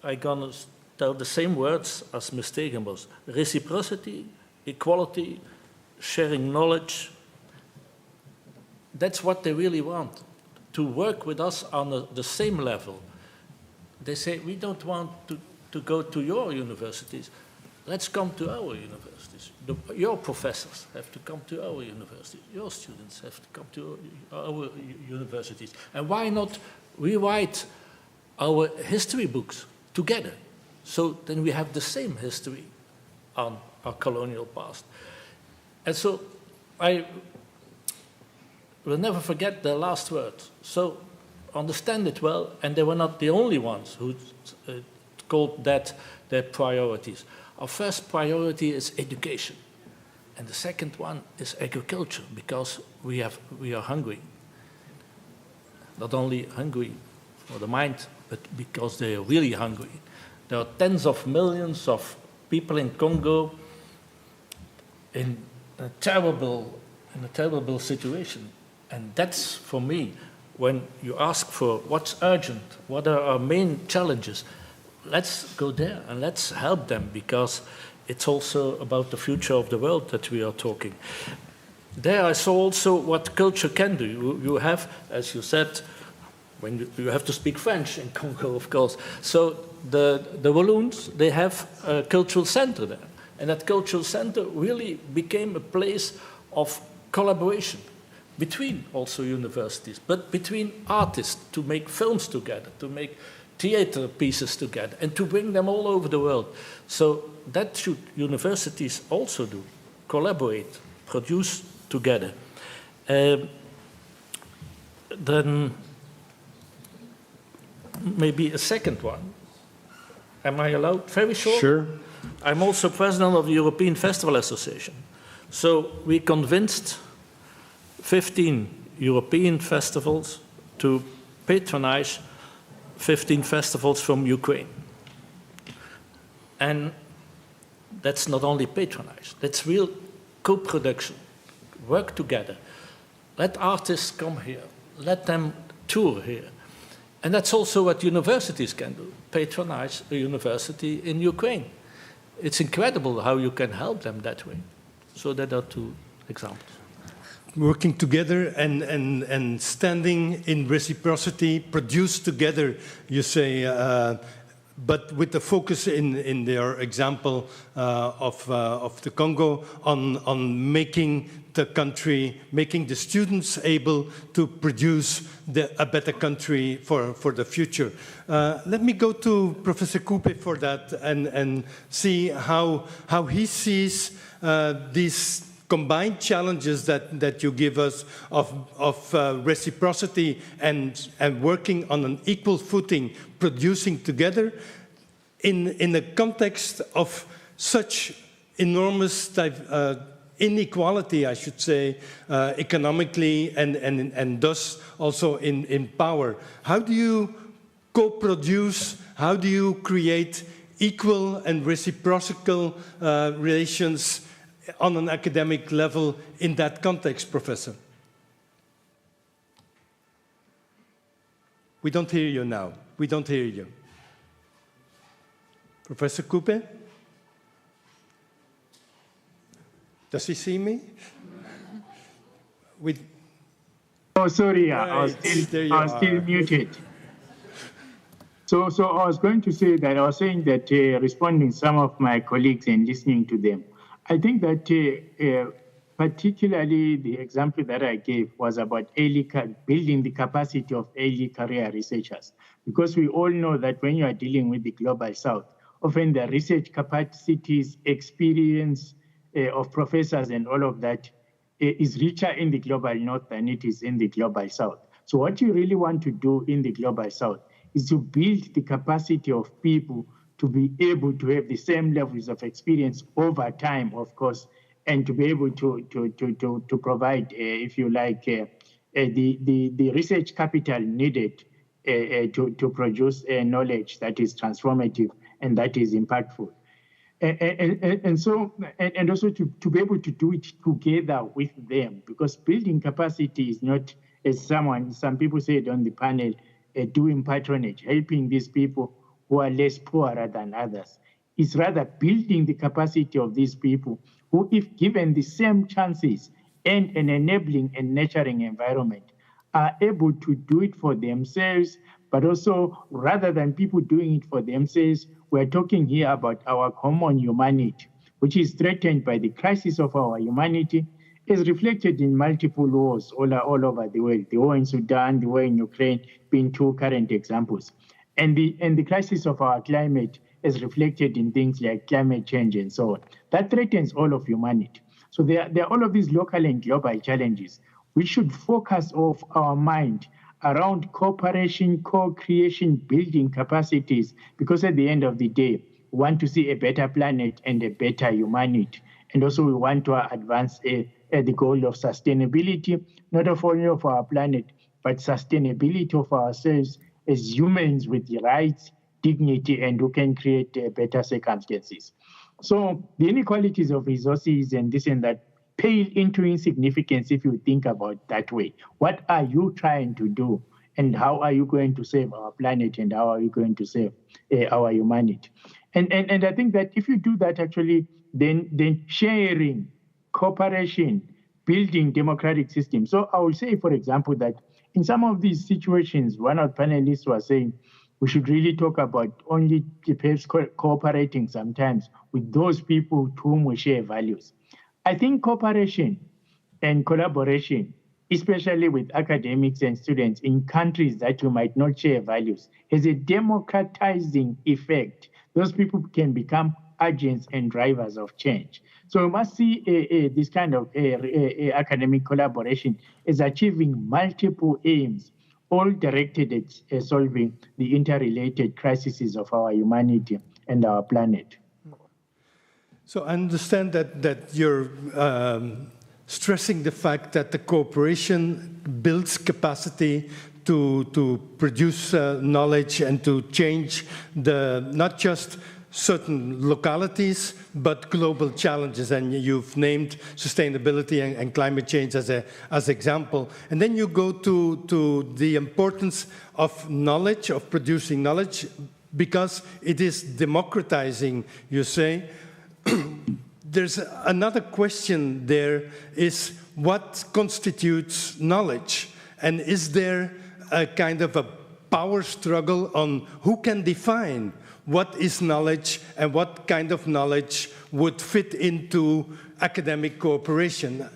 I'm gonna tell the same words as Ms. Tegenbos: reciprocity, equality, sharing knowledge. That's what they really want, to work with us on the same level. They say, we don't want to go to your universities. Let's come to our universities. Your professors have to come to our universities. Your students have to come to our universities. And why not rewrite our history books together? So then we have the same history on our colonial past. And so I will never forget their last words. So understand it well, and they were not the only ones who called that their priorities. Our first priority is education, and the second one is agriculture, because we are hungry. Not only hungry for the mind, but because they are really hungry. There are tens of millions of people in Congo in a terrible situation. And that's, for me, when you ask for what's urgent, what are our main challenges, let's go there and let's help them, because it's also about the future of the world that we are talking. There I saw also what culture can do. You have, as you said, when you have to speak French in Congo, of course. So the Walloons, they have a cultural center there. And that cultural center really became a place of collaboration between also universities, but between artists to make films together, to make theater pieces together, and to bring them all over the world. So that should universities also do, collaborate, produce together. Then maybe a second one. Am I allowed? Very short? Sure. I'm also president of the European Festival Association. So we convinced 15 European festivals to patronize 15 festivals from Ukraine. And that's not only patronize, that's real co-production, work together. Let artists come here, let them tour here. And that's also what universities can do, patronize a university in Ukraine. It's incredible how you can help them that way. So that are two examples. Working together and standing in reciprocity, produce together, you say, but with the focus in their example of the Congo on making the country, making the students able to produce a better country for the future. Let me go to Professor Coupe for that and see how he sees these combined challenges that you give us of reciprocity and working on an equal footing, producing together in the context of such enormous inequality, I should say, economically and thus also in power. How do you co-produce, how do you create equal and reciprocal relations on an academic level in that context, Professor? We don't hear you now. We don't hear you. Professor Coupe? Does he see me? Oh, sorry, I was still muted. So I was going to say that I was saying that responding to some of my colleagues and listening to them, I think that particularly the example that I gave was about building the capacity of early career researchers, because we all know that when you are dealing with the Global South, often the research capacities, experience of professors and all of that is richer in the Global North than it is in the Global South. So what you really want to do in the Global South is to build the capacity of people to be able to have the same levels of experience over time, of course, and to be able to provide, if you like, the research capital needed to produce knowledge that is transformative and that is impactful. And also to be able to do it together with them, because building capacity is not, as some people said on the panel, doing patronage, helping these people who are less poorer than others. It's rather building the capacity of these people who, if given the same chances and an enabling and nurturing environment, are able to do it for themselves, but also rather than people doing it for themselves, we're talking here about our common humanity, which is threatened by the crisis of our humanity, is reflected in multiple wars all over the world. The war in Sudan, the war in Ukraine being two current examples. And the crisis of our climate is reflected in things like climate change and so on. That threatens all of humanity. So there are all of these local and global challenges. We should focus our mind around cooperation, co-creation, building capacities, because at the end of the day, we want to see a better planet and a better humanity. And also we want to advance the goal of sustainability, not only of our planet, but sustainability of ourselves as humans with the rights, dignity, and who can create better circumstances. So the inequalities of resources and this and that pale into insignificance if you think about that way. What are you trying to do? And how are you going to save our planet? And how are you going to save our humanity? And I think that if you do that, actually, then sharing, cooperation, building democratic systems. So I will say, for example, that in some of these situations, one of the panelists was saying we should really talk about only perhaps cooperating sometimes with those people with whom we share values. I think cooperation and collaboration, especially with academics and students in countries that you might not share values, has a democratizing effect. Those people can become agents and drivers of change. So we must see this kind of academic collaboration as achieving multiple aims, all directed at solving the interrelated crises of our humanity and our planet. So I understand that you're stressing the fact that the cooperation builds capacity to produce knowledge and to change not just certain localities, but global challenges. And you've named sustainability and climate change as example. And then you go to the importance of knowledge, of producing knowledge, because it is democratizing, you say. There's another question there, is what constitutes knowledge? And is there a kind of a power struggle on who can define what is knowledge and what kind of knowledge would fit into academic cooperation?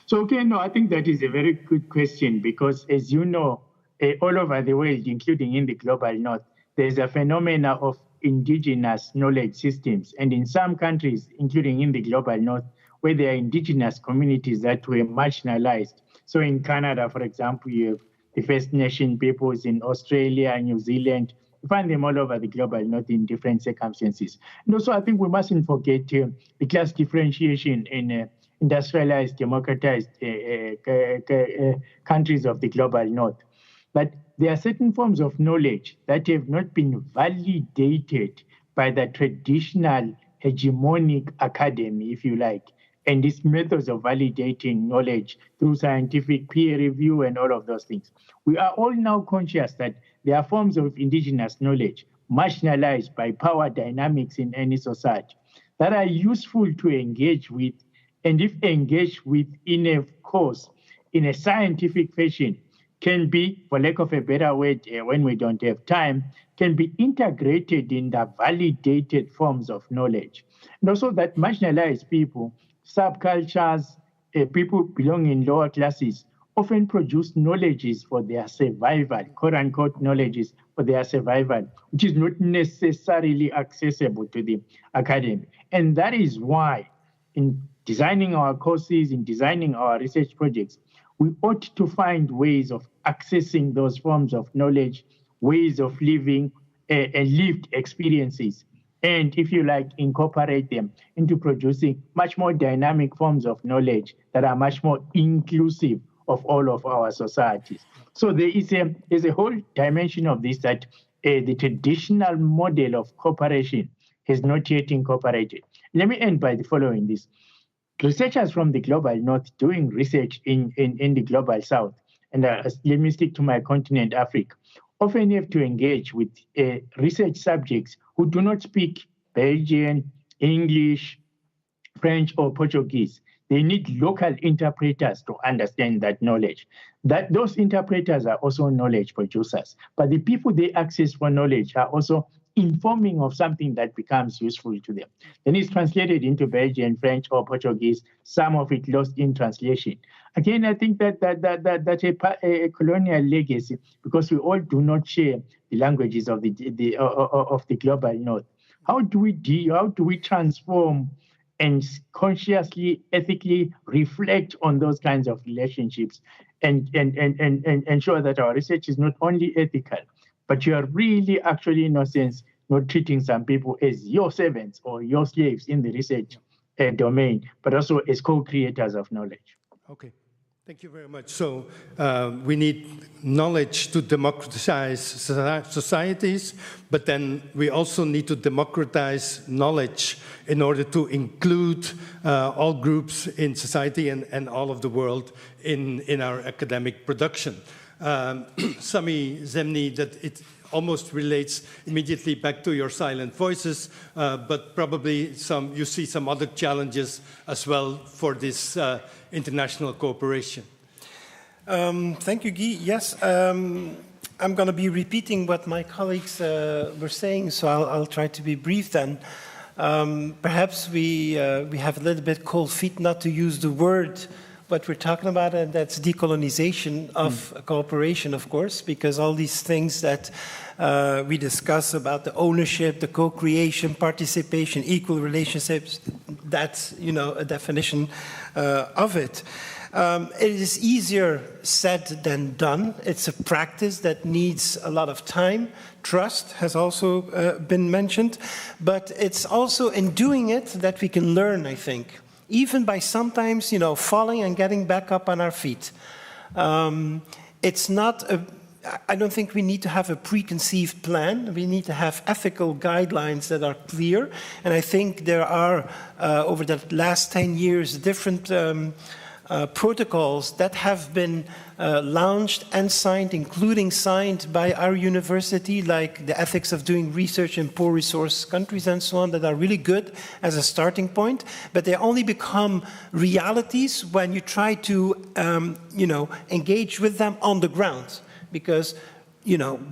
So, okay, no, I think that is a very good question because, as you know, all over the world, including in the global north, there's a phenomena of indigenous knowledge systems. And in some countries, including in the global north, where there are indigenous communities that were marginalized. So in Canada, for example, you have the First Nation peoples in Australia, New Zealand. You find them all over the global north in different circumstances. And also, I think we mustn't forget the class differentiation in industrialized, democratized countries of the global north. But there are certain forms of knowledge that have not been validated by the traditional hegemonic academy, if you like, and these methods of validating knowledge through scientific peer review and all of those things. We are all now conscious that there are forms of indigenous knowledge marginalized by power dynamics in any society that are useful to engage with, and if engaged with in a course, in a scientific fashion, can be, for lack of a better word, when we don't have time, can be integrated in the validated forms of knowledge. And also that marginalized people, subcultures, people belonging in lower classes, often produce knowledges for their survival, quote-unquote knowledges for their survival, which is not necessarily accessible to the academy. And that is why in designing our courses, in designing our research projects, we ought to find ways of accessing those forms of knowledge, ways of living, lived experiences, and, if you like, incorporate them into producing much more dynamic forms of knowledge that are much more inclusive of all of our societies. So there is a whole dimension of this that the traditional model of cooperation has not yet incorporated. Let me end by following this. Researchers from the global north doing research in the global south, and let me stick to my continent, Africa, often have to engage with research subjects who do not speak Belgian, English, French, or Portuguese. They need local interpreters to understand that knowledge. That those interpreters are also knowledge producers, but the people they access for knowledge are also informing of something that becomes useful to them. Then it's translated into Belgian, French, or Portuguese, some of it lost in translation. Again, I think that's a colonial legacy because we all do not share the languages of the global north. How do we transform and consciously, ethically reflect on those kinds of relationships and ensure that our research is not only ethical, but you are really actually, in a sense, not treating some people as your servants or your slaves in the research domain, but also as co-creators of knowledge. Okay, thank you very much. So we need knowledge to democratize societies, but then we also need to democratize knowledge in order to include all groups in society and all of the world in our academic production. Sami Zemni, that it almost relates immediately back to your silent voices, but probably you see some other challenges as well for this international cooperation. Thank you, Guy. Yes, I'm going to be repeating what my colleagues were saying, so I'll try to be brief then. Perhaps we have a little bit cold feet not to use the word what we're talking about, and that's decolonization of cooperation, of course, because all these things that we discuss about the ownership, the co-creation, participation, equal relationships, that's, a definition of it. It is easier said than done. It's a practice that needs a lot of time. Trust has also been mentioned, but it's also in doing it that we can learn, I think, even by sometimes, falling and getting back up on our feet. It's not I don't think we need to have a preconceived plan. We need to have ethical guidelines that are clear, and I think there are, over the last 10 years, different protocols that have been launched and signed, including signed by our university, like the ethics of doing research in poor resource countries and so on, that are really good as a starting point, but they only become realities when you try to, engage with them on the ground, because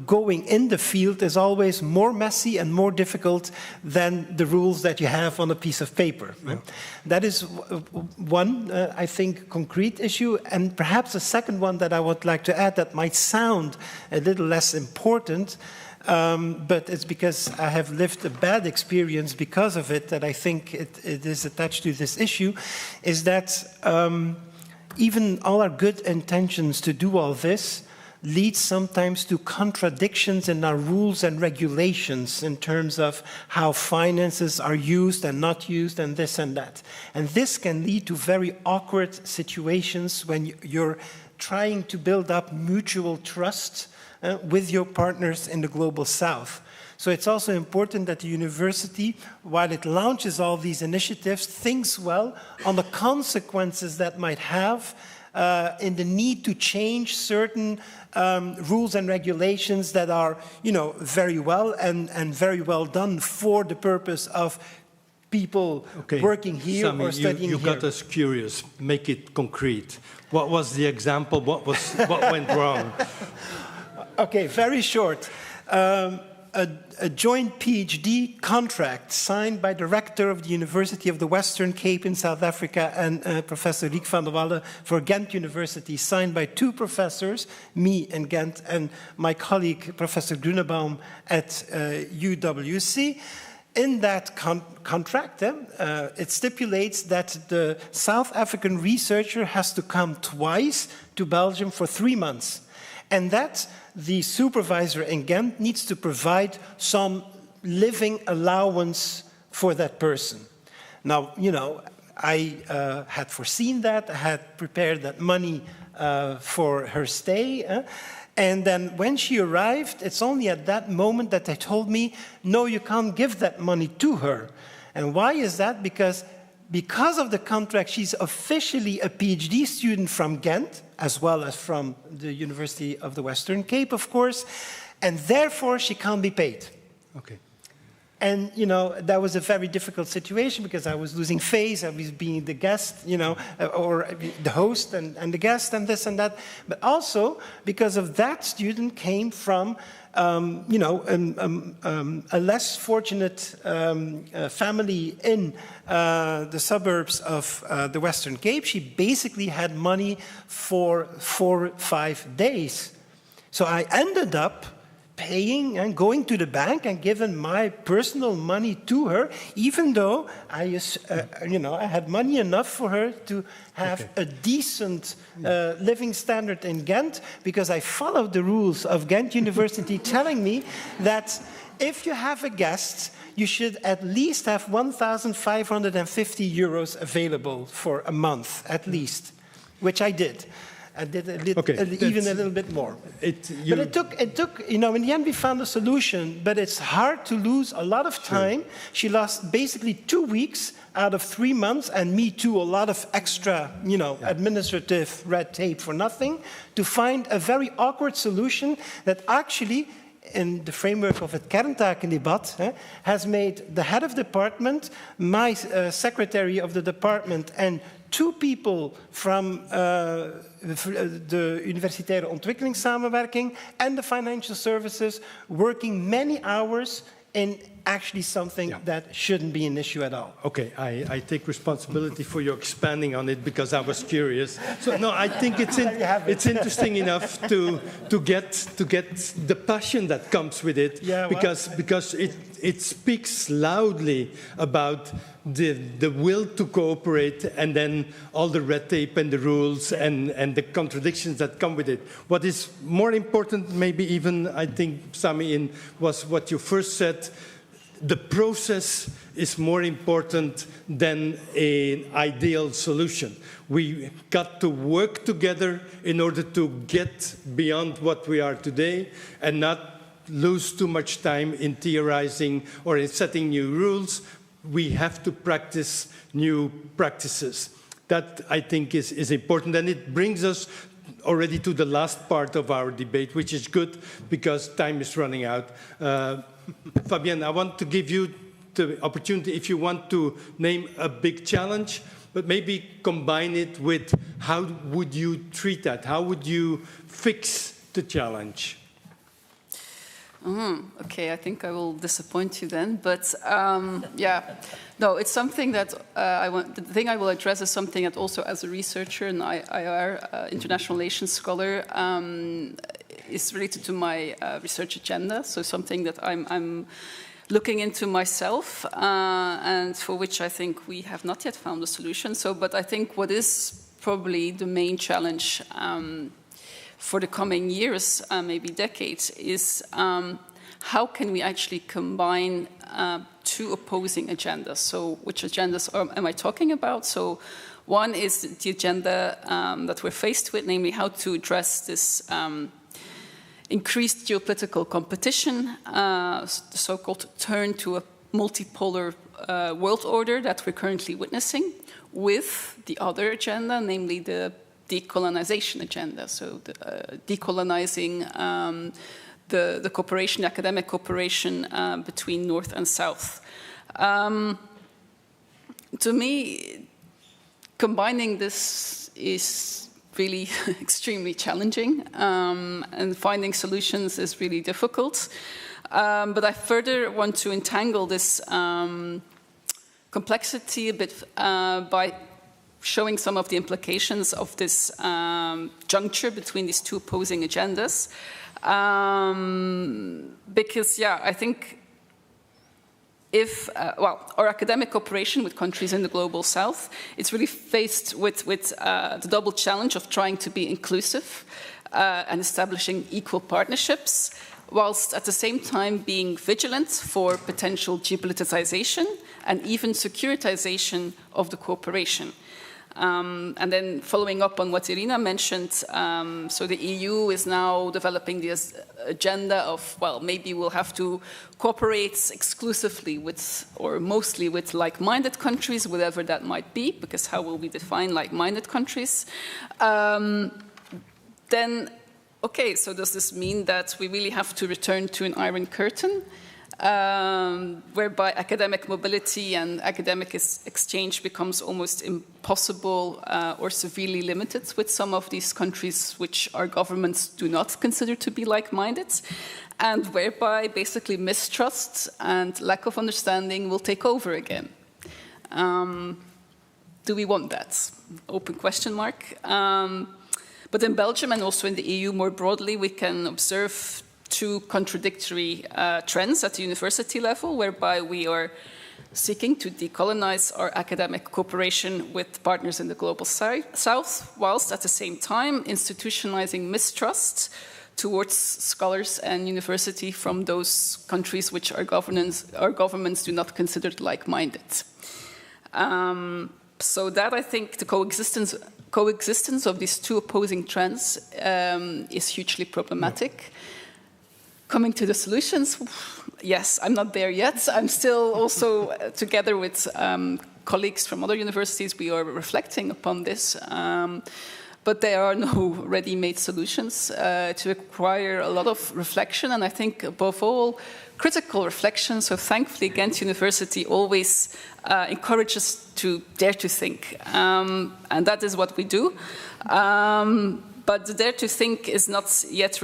going in the field is always more messy and more difficult than the rules that you have on a piece of paper. Right? That is one, I think, concrete issue. And perhaps a second one that I would like to add that might sound a little less important, but it's because I have lived a bad experience because of it that I think it is attached to this issue, is that even all our good intentions to do all this leads sometimes to contradictions in our rules and regulations in terms of how finances are used and not used and this and that. And this can lead to very awkward situations when you're trying to build up mutual trust with your partners in the Global South. So it's also important that the university, while it launches all these initiatives, thinks well on the consequences that might have in the need to change certain rules and regulations that are, very well and very well done for the purpose of people working here Sami, or studying you here. got us curious. Make it concrete. What was the example? What went wrong? Okay, very short. A joint PhD contract signed by the Rector of the University of the Western Cape in South Africa and Professor Riek van der Walle for Ghent University, signed by two professors, me in Ghent and my colleague Professor Grunebaum at UWC. In that contract, it stipulates that the South African researcher has to come twice to Belgium for 3 months, and that the supervisor in Ghent needs to provide some living allowance for that person. Now, I had foreseen that, I had prepared that money for her stay, and then when she arrived, it's only at that moment that they told me, no, you can't give that money to her. And why is that? Because of the contract, she's officially a PhD student from Ghent, as well as from the University of the Western Cape, of course, and therefore she can't be paid. Okay. And, that was a very difficult situation because I was losing face, I was being the guest, or the host and the guest and this and that. But also because of that student came from, a less fortunate family in the suburbs of the Western Cape. She basically had money for 4 or 5 days. So I ended up paying and going to the bank and giving my personal money to her, even though I had money enough for her to have a decent living standard in Ghent, because I followed the rules of Ghent University telling me that if you have a guest, you should at least have 1,550 euros available for a month, at least, which I did. I did even a little bit more. But it took, in the end we found a solution, but it's hard to lose a lot of time. Sure. She lost basically 2 weeks out of 3 months, and me too, a lot of extra, administrative red tape for nothing, to find a very awkward solution that actually in the framework of het kerntakendebat, has made the head of department, my secretary of the department, and 2 people from de universitaire ontwikkelingssamenwerking and the financial services working many hours in actually something that shouldn't be an issue at all. Okay, I take responsibility for you expanding on it because I was curious. So no, I think it's interesting enough to get the passion that comes with it, because it speaks loudly about the will to cooperate, and then all the red tape and the rules and the contradictions that come with it. What is more important, maybe even, I think, Sami, was what you first said. The process is more important than an ideal solution. We got to work together in order to get beyond what we are today and not lose too much time in theorizing or in setting new rules. We have to practice new practices. That, I think, is important. And it brings us already to the last part of our debate, which is good because time is running out. Fabienne, I want to give you the opportunity if you want to name a big challenge, but maybe combine it with how would you treat that? How would you fix the challenge? Okay, I think I will disappoint you then, but no, it's something that the thing I will address is something that also as a researcher and IR, international relations scholar, is related to my research agenda, so something that I'm looking into myself, and for which I think we have not yet found a solution. But I think what is probably the main challenge for the coming years, maybe decades, is how can we actually combine 2 opposing agendas? So which agendas am I talking about? So one is the agenda that we're faced with, namely how to address this increased geopolitical competition, the so-called turn to a multipolar world order that we're currently witnessing, with the other agenda, namely the decolonization agenda, so decolonizing the cooperation, the academic cooperation between North and South. To me, combining this is really extremely challenging, and finding solutions is really difficult. But I further want to entangle this complexity a bit by showing some of the implications of this juncture between these 2 opposing agendas. Because, I think if, our academic cooperation with countries in the global south, it's really faced with the double challenge of trying to be inclusive and establishing equal partnerships, whilst at the same time being vigilant for potential geopoliticization and even securitization of the cooperation. And then following up on what Irina mentioned, so the EU is now developing this agenda of, maybe we'll have to cooperate exclusively with, or mostly with, like-minded countries, whatever that might be, because how will we define like-minded countries? Then, okay, so does this mean that we really have to return to an Iron Curtain? Whereby academic mobility and academic exchange becomes almost impossible or severely limited with some of these countries which our governments do not consider to be like-minded, and whereby basically mistrust and lack of understanding will take over again. Do we want that? Open question mark. But in Belgium and also in the EU more broadly, we can observe 2 contradictory trends at the university level, whereby we are seeking to decolonize our academic cooperation with partners in the global south, whilst at the same time institutionalizing mistrust towards scholars and university from those countries which our governments do not consider like-minded. So that, I think, the coexistence of these 2 opposing trends is hugely problematic. Coming to the solutions, yes, I'm not there yet. I'm still also, together with colleagues from other universities, we are reflecting upon this. but there are no ready-made solutions. It requires a lot of reflection, and I think above all, critical reflection. So thankfully, Ghent University always encourages to dare to think, and that is what we do. But the dare to think is not yet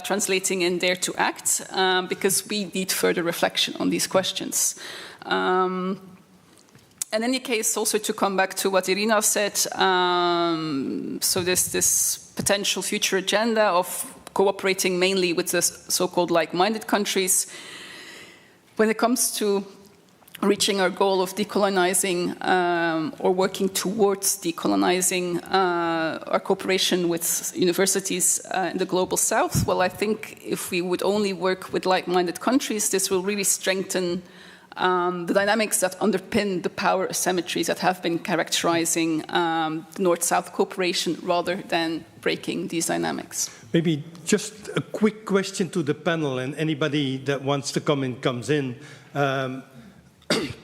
translating in dare to act, because we need further reflection on these questions. In any case, also to come back to what Irina said, so there's this potential future agenda of cooperating mainly with the so-called like-minded countries. When it comes to reaching our goal of decolonizing or working towards decolonizing our cooperation with universities in the global south, well, I think if we would only work with like-minded countries, this will really strengthen the dynamics that underpin the power asymmetries that have been characterizing the North-South cooperation rather than breaking these dynamics. Maybe just a quick question to the panel, and anybody that wants to come in comes in.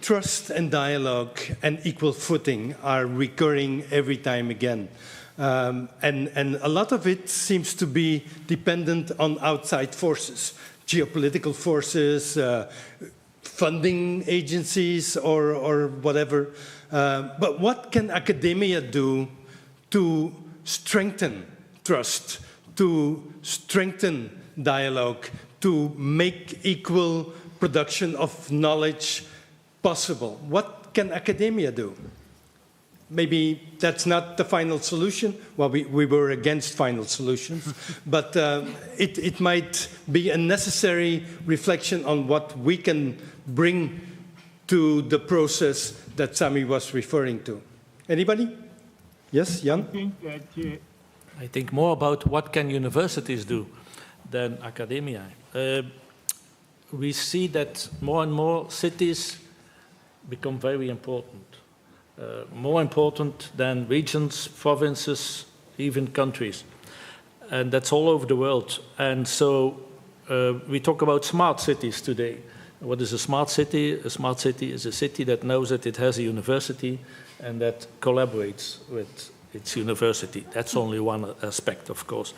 Trust and dialogue and equal footing are recurring every time again. And a lot of it seems to be dependent on outside forces, geopolitical forces, funding agencies or whatever. But what can academia do to strengthen trust, to strengthen dialogue, to make equal production of knowledge possible? What can academia do? Maybe that's not the final solution. Well, we were against final solutions, but it might be a necessary reflection on what we can bring to the process that Sami was referring to. Anybody? Yes, Jan? I think more about what can universities do than academia. We see that more and more cities become very important. More important than regions, provinces, even countries. And that's all over the world. And so we talk about smart cities today. What is a smart city? A smart city is a city that knows that it has a university and that collaborates with its university. That's only one aspect, of course.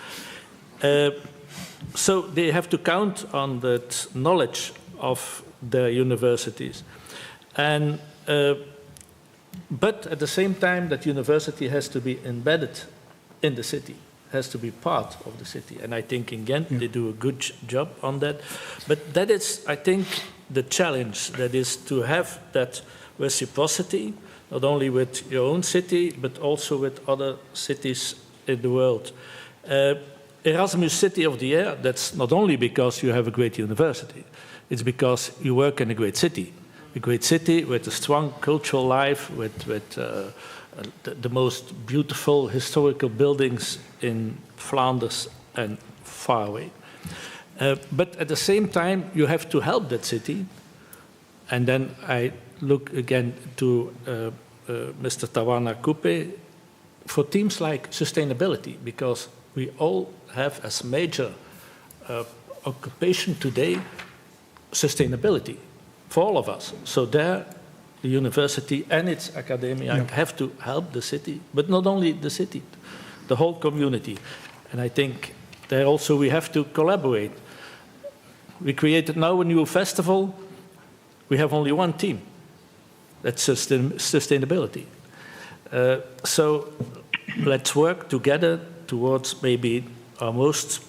So they have to count on that knowledge of their universities. And but at the same time, that university has to be embedded in the city, has to be part of the city. And I think in Ghent they do a good job on that. But that is, I think, the challenge, that is to have that reciprocity, not only with your own city, but also with other cities in the world. Erasmus City of the Year, that's not only because you have a great university, it's because you work in a great city with a strong cultural life, with the most beautiful historical buildings in Flanders and far away. But at the same time, you have to help that city. And then I look again to Mr. Tawana Coupe for themes like sustainability, because we all have as major occupation today sustainability for all of us. So there, the university and its academia have to help the city, but not only the city, the whole community. And I think there also we have to collaborate. We created now a new festival. We have only one team. That's sustainability. So let's work together towards maybe our most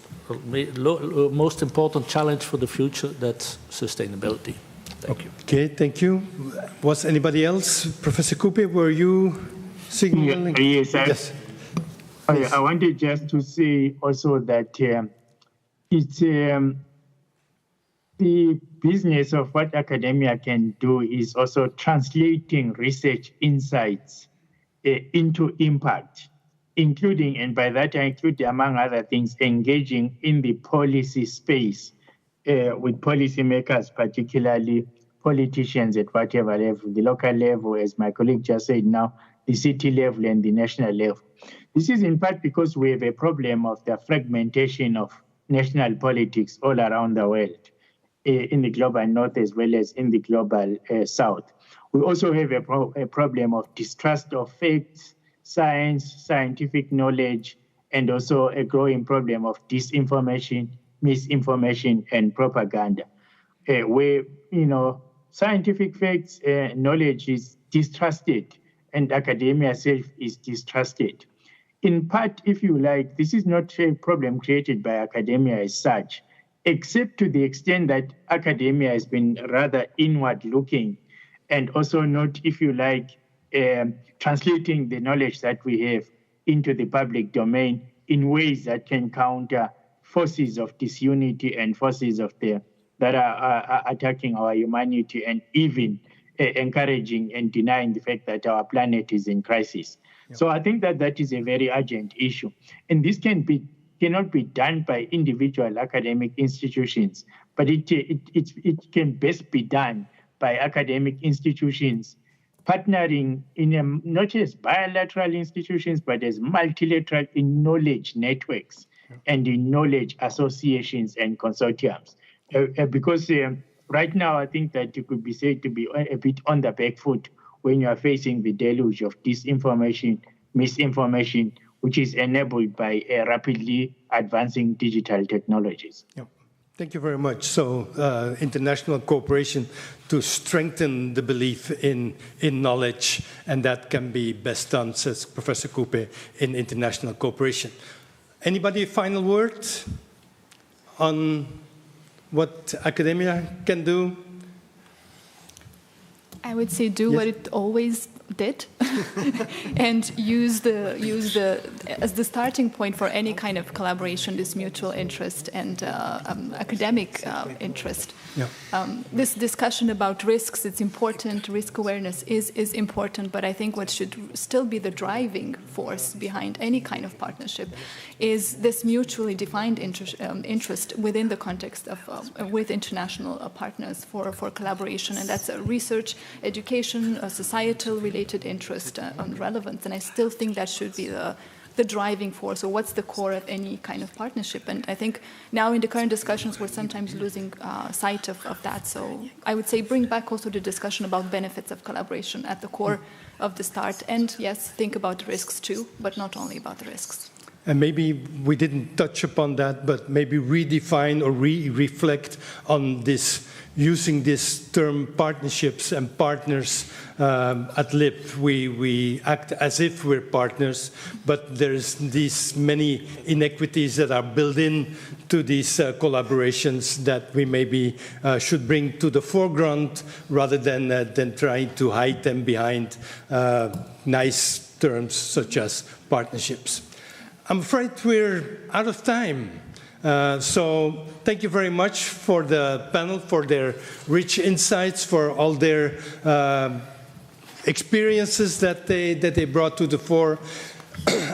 important challenge for the future, that's sustainability. Thank you. Okay, thank you. Was anybody else? Professor Coupe, were you signaling? Yes. I wanted just to say also that it's the business of what academia can do is also translating research insights into impact, including, and by that I include, among other things, engaging in the policy space with policymakers, particularly politicians at whatever level, the local level, as my colleague just said now, the city level and the national level. This is in part because we have a problem of the fragmentation of national politics all around the world, in the global north as well as in the global south. We also have a problem of distrust of facts, science, scientific knowledge, and also a growing problem of disinformation, misinformation, and propaganda, where, scientific facts, knowledge is distrusted, and academia itself is distrusted. In part, if you like, this is not a problem created by academia as such, except to the extent that academia has been rather inward-looking and also not, if you like, translating the knowledge that we have into the public domain in ways that can counter forces of disunity and forces of that are attacking our humanity and even encouraging and denying the fact that our planet is in crisis. Yeah. So I think that is a very urgent issue. And this cannot be done by individual academic institutions, but it can best be done by academic institutions partnering in not just bilateral institutions, but as multilateral in knowledge networks and in knowledge associations and consortiums. Because right now, I think that it could be said to be a bit on the back foot when you are facing the deluge of disinformation, misinformation, which is enabled by rapidly advancing digital technologies. Yep. Thank you very much. So, international cooperation to strengthen the belief in knowledge, and that can be best done, says Professor Coupe, in international cooperation. Anybody final word on what academia can do? I would say do what it always did and use the as the starting point for any kind of collaboration, this mutual interest and academic interest. Yeah. This discussion about risks, it's important, risk awareness is important, but I think what should still be the driving force behind any kind of partnership is this mutually defined interest within the context of with international partners for collaboration, and that's a research, education, societal related interest and relevance, and I still think that should be the driving force, or what's the core of any kind of partnership. And I think now in the current discussions we're sometimes losing sight of that, so I would say bring back also the discussion about benefits of collaboration at the core of the start, and yes, think about the risks too, but not only about the risks. And maybe we didn't touch upon that, but maybe redefine or reflect on this, using this term partnerships and partners. At LIP, we act as if we're partners, but there's these many inequities that are built in to these collaborations that we maybe should bring to the foreground rather than trying to hide them behind nice terms such as partnerships. I'm afraid we're out of time. So thank you very much for the panel, for their rich insights, for all their experiences that they brought to the fore.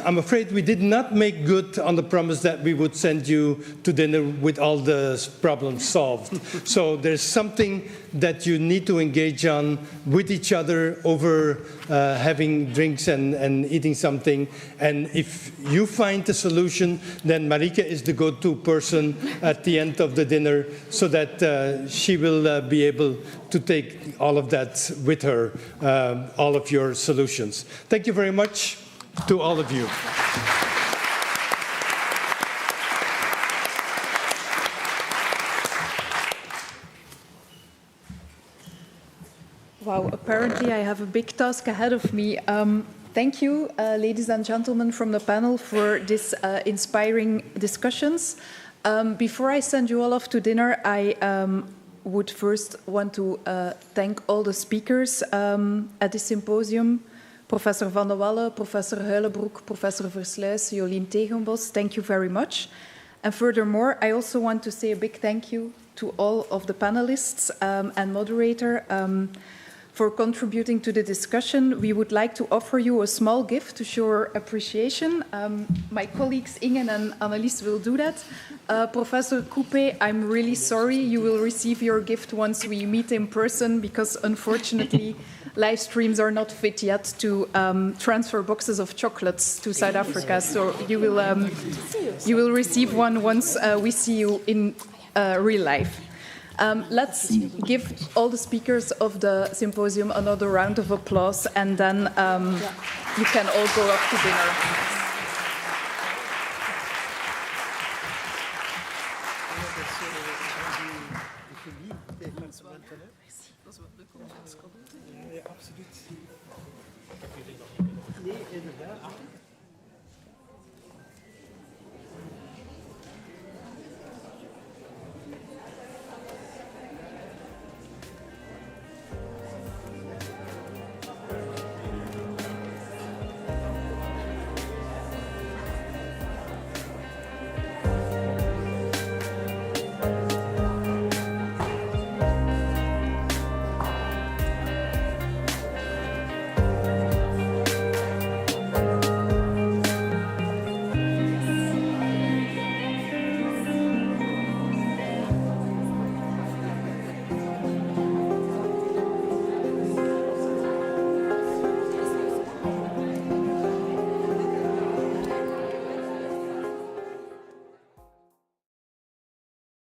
I'm afraid we did not make good on the promise that we would send you to dinner with all the problems solved. So there's something that you need to engage on with each other over having drinks and eating something. And if you find the solution, then Marike is the go-to person at the end of the dinner so that she will be able to take all of that with her, all of your solutions. Thank you very much to all of you. Wow, apparently I have a big task ahead of me. Thank you, ladies and gentlemen from the panel, for this inspiring discussions. Before I send you all off to dinner, I would first want to thank all the speakers at this symposium. Professor Van de Walle, Professor Huilenbroek, Professor Versluys, Jolien Tegenbos, thank you very much. And furthermore, I also want to say a big thank you to all of the panelists and moderator for contributing to the discussion. We would like to offer you a small gift to show our appreciation. My colleagues Ingen and Annelies will do that. Professor Coupe, I'm really sorry. You will receive your gift once we meet in person, because unfortunately live streams are not fit yet to transfer boxes of chocolates to South Africa. So you will receive one once we see you in real life. Let's give all the speakers of the symposium another round of applause, and then you can all go up to dinner. Ja, absoluut. Nee, inderdaad.